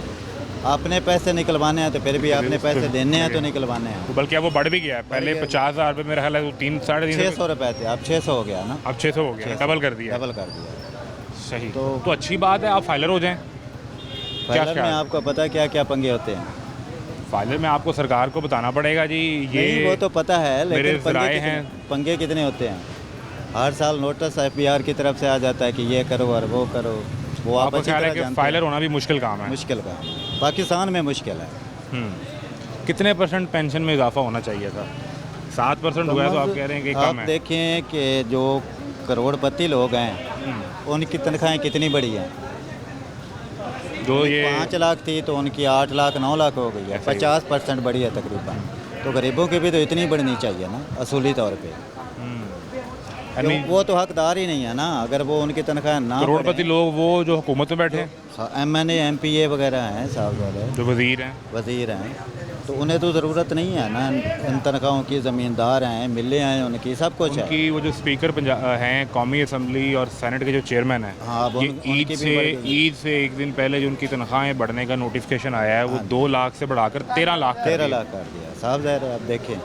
अपने पैसे निकलवाने हैं तो फिर भी आपने पैसे देने हैं तो निकलवाने हैं। तो बल्कि अब वो बढ़ भी गया है, पहले 50,000 रुपये मेरा ख्याल है 3-3.5 600 रुपये थे, अब 600 हो गया ना। अब 600 हो गया, डबल कर दिया? डबल कर दिया। सही। तो अच्छी बात है, आप फाइलर हो जाएं। फाइलर में आपको पता है क्या क्या पंगे होते हैं? फाइलर में आपको सरकार को बताना पड़ेगा जी, ये नहीं, वो तो पता है, मेरे लेकिन ज़राए हैं। पंगे कितने होते हैं? हर साल नोटिस FBR की तरफ से आ जाता है कि ये करो और वो करो। वो आप आपको अच्छी ख्याल है तरह कि जानते फाइलर हैं। होना भी मुश्किल काम है? मुश्किल का पाकिस्तान में मुश्किल है। कितने % पेंशन में इजाफा होना चाहिए था? 7% हुआ है तो आप कह रहे हैं कि आप कम है? देखें कि जो करोड़पति लोग हैं उनकी तनख्वाहें कितनी बड़ी हैं। जो ये 5 लाख थी तो उनकी 8 लाख 9 लाख हो गई है, 50% बढ़ी है तकरीबन। तो गरीबों की भी तो इतनी बढ़नी चाहिए ना असूली तौर पे। यानी वो तो हकदार ही नहीं है ना, अगर वो उनकी तनख्वाह ना करोड़पति लोग वो जो हुकूमत में बैठे हैं, MNA MPA वगैरह हैं साहब वाले, जो वजीर हैं, वजीर हैं, तो उन्हें तो ज़रूरत नहीं है ना इन तनख्वाहों की। ज़मींदार हैं, मिलें हैं उनकी, सब कुछ है। उनकी वो जो स्पीकर हैं कौमी असम्बली और सेनेट के जो चेयरमैन हैं, हाँ, अब ये उनकी ईद भी से बढ़ गई। ईद से एक दिन पहले जो उनकी तनख्वाहें बढ़ने का नोटिफिकेशन आया है वो हाँ। 2 लाख से बढ़ाकर 13 लाख कर 13 दिया। लाख कर दिया साहब ज़ाहिर है। आप देखें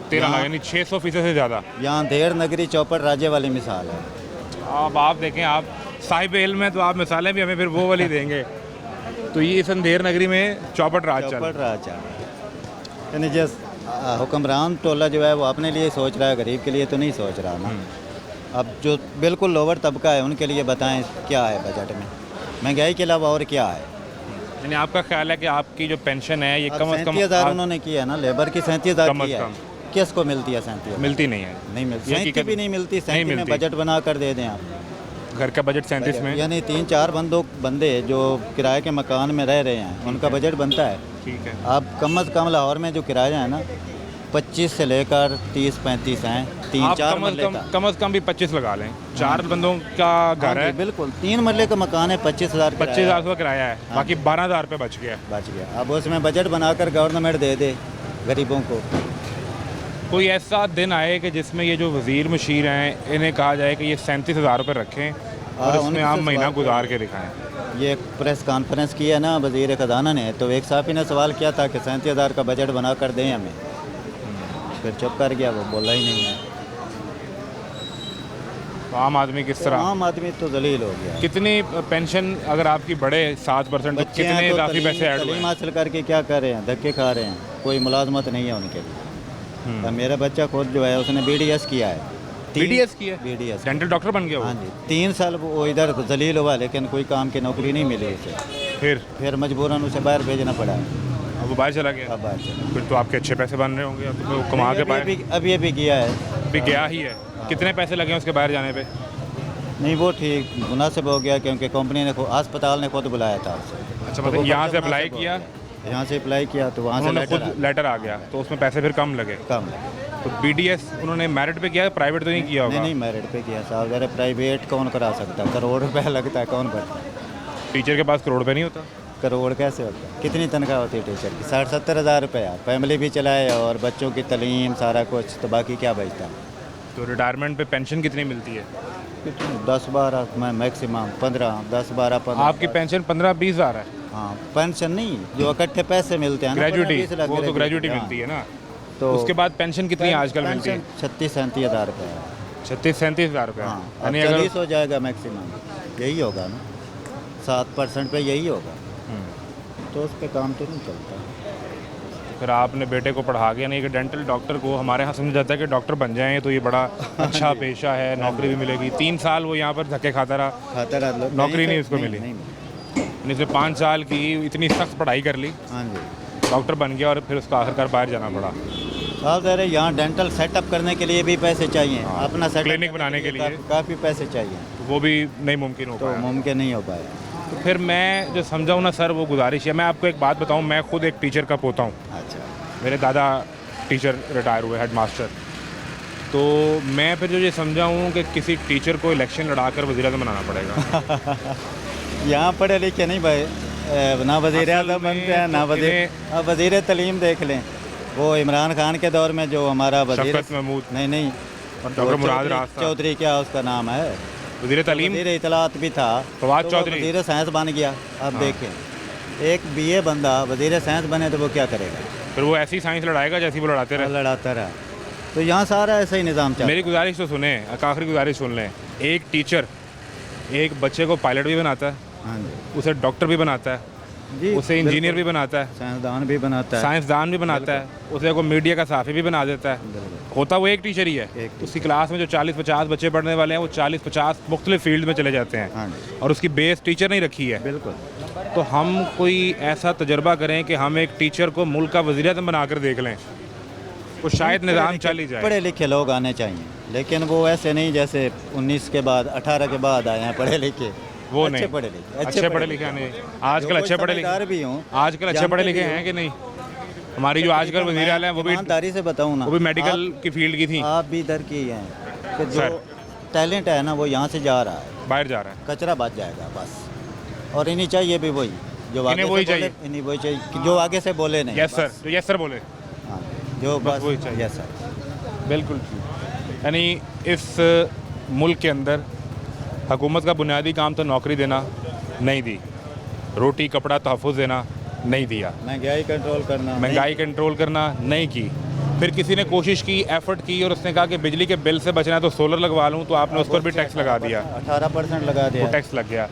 13 लाख यानी 600% से ज़्यादा। यहाँ देर नगरी चौपट राज्य वाली मिसाल है। अब आप देखें, आप साहिब इल्म है तो आप मिसालें भी हमें फिर वो वाली देंगे। तो ये इस अंधेर नगरी में चौपट राज चल चौपट राज चल रहा है। यानी जिस हुक्मरान टोला जो है वो अपने लिए सोच रहा है, गरीब के लिए तो नहीं सोच रहा ना। अब जो बिल्कुल लोअर तबका है उनके लिए बताएं क्या है बजट में, महंगाई के अलावा और क्या है? यानी आपका ख्याल है कि आपकी जो पेंशन है ये कम से कम 37,000 उन्होंने किया है ना, लेबर की 37,000 कम की से है। कम। किसको मिलती है 37,000? मिलती नहीं है? नहीं मिलती, ये 37 हकीकत भी नहीं मिलती। 37 में मिलती। बजट बना कर दे दें आप। घर का बजट 37 में? यानी 3-4 बंदे जो किराए के मकान में रह रहे हैं उनका बजट बनता है। ठीक है। अब कम अज़ कम लाहौर में जो किराया है ना 25 से लेकर 30-35 हैं, आप 3-4 मरले का। कम से कम भी 25 लगा लें, 4 बंदों का घर हाँ है, जी, बिल्कुल 3 मरले का मकान है, 25,000 25,000 का किराया है, बाकी 12,000 रुपये बच गया। बच गया। अब उसमें बजट बनाकर गवर्नमेंट दे दे गरीबों को। कोई ऐसा दिन आए कि जिसमें ये जो वज़ीर मुशीर हैं इन्हें कहा जाए कि ये 37,000 रुपये रखें और इसमें आप महीना गुजार के दिखाएं। ये एक प्रेस कॉन्फ्रेंस की है ना वज़ीर ख़जाना ने, तो एक साहब ने सवाल किया था कि 37,000 का बजट बना कर दें हमें, फिर चुप कर गया, वो बोला ही नहीं है। तो आम आदमी किस तरह? आम आदमी तो जलील हो गया। कितनी पेंशन अगर आपकी बढ़े 7% तो बच्चे हैं कितने तो इजाफी पैसे ऐड हुए? तालीम हासिल करके क्या कर रहे हैं, धक्के खा रहे हैं, कोई मुलाजमत नहीं है उनके लिए। तो मेरा बच्चा खुद जो है उसने BDS किया है। BDS किया? BDS डेंटल डॉक्टर बन गया वो? हाँ जी, 3 साल वो इधर जलील हुआ, लेकिन कोई काम की नौकरी नहीं मिली उसे। फिर मजबूरन उसे बाहर भेजना पड़ा। अब वो बाहर चला गया? अब बाहर चला। फिर तो आपके अच्छे पैसे बन रहे होंगे, अब तो कमा के बाहर। अभी अभी गया है। अभी गया ही है। कितने पैसे लगे हैं उसके बाहर जाने पे? नहीं वो ठीक मुनासिब हो गया, क्योंकि कंपनी ने अस्पताल ने खुद बुलाया था उसे। अच्छा, मतलब यहाँ से अप्लाई किया? यहाँ से अप्लाई किया तो वहाँ से खुद लेटर आ गया, तो उसमें पैसे फिर कम लगे? कम लगे। तो BDS उन्होंने मेरिट पे किया, प्राइवेट तो नहीं किया होगा? नहीं मेरिट पे किया साहब, ज़रा प्राइवेट कौन करा सकता है, करोड़ रुपया लगता है, कौन भरता है? टीचर के पास करोड़ रुपये नहीं होता? करोड़ कैसे होता है? कितनी तनख्वाह होती है टीचर की? 60-70 हज़ार रुपया, फैमिली भी चलाए और बच्चों की तालीम सारा कुछ, तो बाकी क्या बचता? तो रिटायरमेंट पे पेंशन कितनी मिलती है? 10-12 में मैक्सिमम 15, 10-12-15। आपकी पेंशन 15-20 हज़ार है? हाँ, पेंशन नहीं, जो इकट्ठे पैसे मिलते हैं, ग्रेजुटी, वो तो ग्रेजुटी मिलती है ना। तो उसके बाद पेंशन कितनी आजकल मिलती है? 36-37 हज़ार रुपये। 36-37 हज़ार रुपये? हाँ, 40 हो जाएगा मैक्सिमम, यही होगा ना, 7% पे यही होगा, तो उस पर काम तो नहीं चलता। फिर आपने बेटे को पढ़ा के नहीं कि डेंटल डॉक्टर को हमारे यहाँ समझा जाता है कि डॉक्टर बन जाएं तो ये बड़ा अच्छा पेशा है, नौकरी भी मिलेगी। 3 साल वो यहाँ पर धक्के खाता रहा, नौकरी नहीं उसको मिली। इसलिए 5 साल की इतनी सख्त पढ़ाई कर ली, हाँ जी, डॉक्टर बन गया और फिर उसको आखिरकार बाहर जाना पड़ा। साहब अरे यहाँ डेंटल सेटअप करने के लिए भी पैसे चाहिए, अपना सेटअप क्लिनिक बनाने के लिए काफ़ी पैसे चाहिए, वो भी नहीं मुमकिन हो तो पाया। मुमकिन नहीं हो पाया। तो फिर मैं जो समझाऊँ ना सर, वो गुजारिश है। मैं आपको एक बात बताऊँ, मैं खुद एक टीचर का पोता हूँ। अच्छा, मेरे दादा टीचर रिटायर हुए, हेड मास्टर। तो मैं फिर जो ये समझाऊँ कि किसी टीचर को इलेक्शन लड़ाकर वज़ीर-ए-आज़म बनाना पड़ेगा। यहाँ पढ़े लिखे नहीं भाई, ना वज़ीर-ए-आज़म बनते हैं ना वज़ीर तालीम देख लें, वो इमरान खान के दौर में जो हमारा वज़ीर शफ़क़त महमूद, नहीं और डॉक्टर मुराद राज चौधरी, क्या उसका नाम है, वज़ीर तालीम, वज़ीर इतलात भी था, फवाद चौधरी, वज़ीर साइंस बन गया। अब देखें, एक BA बंदा वज़ीर साइंस बने तो वो क्या करेगा? फिर वो ऐसी साइंस लड़ाएगा जैसी वो लड़ाते रहे। लड़ाता रहा, तो यहाँ सारा ऐसा ही निज़ाम चल। मेरी गुजारिश तो सुने, आखिरी गुजारिश सुन लें। एक टीचर एक बच्चे को पायलट भी बनाता है, हाँ जी, उसे डॉक्टर भी बनाता है, उसे इंजीनियर भी बनाता है, साइंसदान भी बनाता है, साइंसदान भी बनाता है, उसे को मीडिया का साफ़ी भी बना देता है। होता वो एक टीचर ही है। उसकी क्लास में जो 40-50 बच्चे पढ़ने वाले हैं, वो 40-50 मुख्तलिफ फील्ड में चले जाते हैं, और उसकी बेस टीचर नहीं रखी है। बिल्कुल। तो हम कोई ऐसा तजुर्बा करें कि हम एक टीचर को मुल्क का वज़ीर-ए-आज़म बनाकर देख लें, तो शायद निज़ाम चल ही जाए। पढ़े लिखे लोग आने चाहिए, लेकिन वो ऐसे नहीं जैसे 19 के बाद 18 के बाद आए हैं पढ़े लिखे। वो अच्छे नहीं, पढ़े लिखे, अच्छे पढ़े लिखे नहीं। आजकल अच्छे पढ़े लिखे भी हों, आजकल अच्छे पढ़े लिखे हैं कि नहीं? हमारी जो आजकल वज़ीर आला हैं वो भी ईमानदारी से बताऊँ ना, वो भी मेडिकल की फील्ड की थी। आप भी इधर की हैं कि जो टैलेंट है ना वो यहाँ से जा रहा है, बाहर जा रहा है, कचरा बच जाएगा बस। और इन्हीं चाहिए भी वही जो आगे वही से बोले, इन्हीं वही चाहिए कि जो आगे से बोले नहीं। यस सर, जो यस सर बोले, हाँ, जो बस वही चाहिए। यस सर, बिल्कुल। यानी इस मुल्क के अंदर हुकूमत का बुनियादी काम तो नौकरी देना नहीं दी, रोटी कपड़ा तहफ़्फ़ुज़ देना नहीं दिया, महंगाई कंट्रोल करना नहीं की। फिर किसी ने कोशिश की, एफर्ट की, और उसने कहा कि बिजली के बिल से बचना है तो सोलर लगवा लूँ, तो आपने उस पर भी टैक्स लगा दिया, 18% लगा दिया, वो टैक्स लग गया।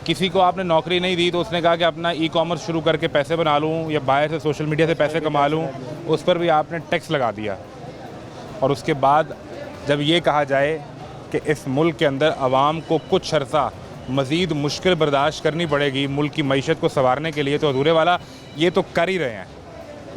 किसी को आपने नौकरी नहीं दी तो उसने कहा कि अपना ई-कॉमर्स शुरू करके पैसे बना लूँ या बाहर से सोशल मीडिया से पैसे कमा लूँ, उस पर भी आपने टैक्स लगा दिया। और उसके बाद जब ये कहा जाए कि इस मुल्क के अंदर आवाम को कुछ अरसा मज़ीद मुश्किल बर्दाश्त करनी पड़ेगी मुल्क की मईशत को संवारने के लिए, तो हजूरे वाला ये तो कर ही रहे हैं।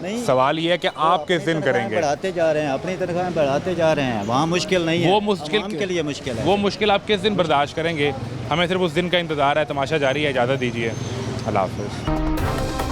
नहीं, सवाल ये है कि आप किस दिन करेंगे? बढ़ाते जा रहे हैं, अपनी तनख्वाहें बढ़ाते जा रहे हैं, वहाँ मुश्किल नहीं है, वो मुश्किल के लिए मुश्किल है, वो मुश्किल आप किस दिन बर्दाश्त करेंगे? हमें सिर्फ उस दिन का इंतज़ार है। तमाशा जारी है, इजाज़त दीजिए, अल्लाह हाफ़िज़।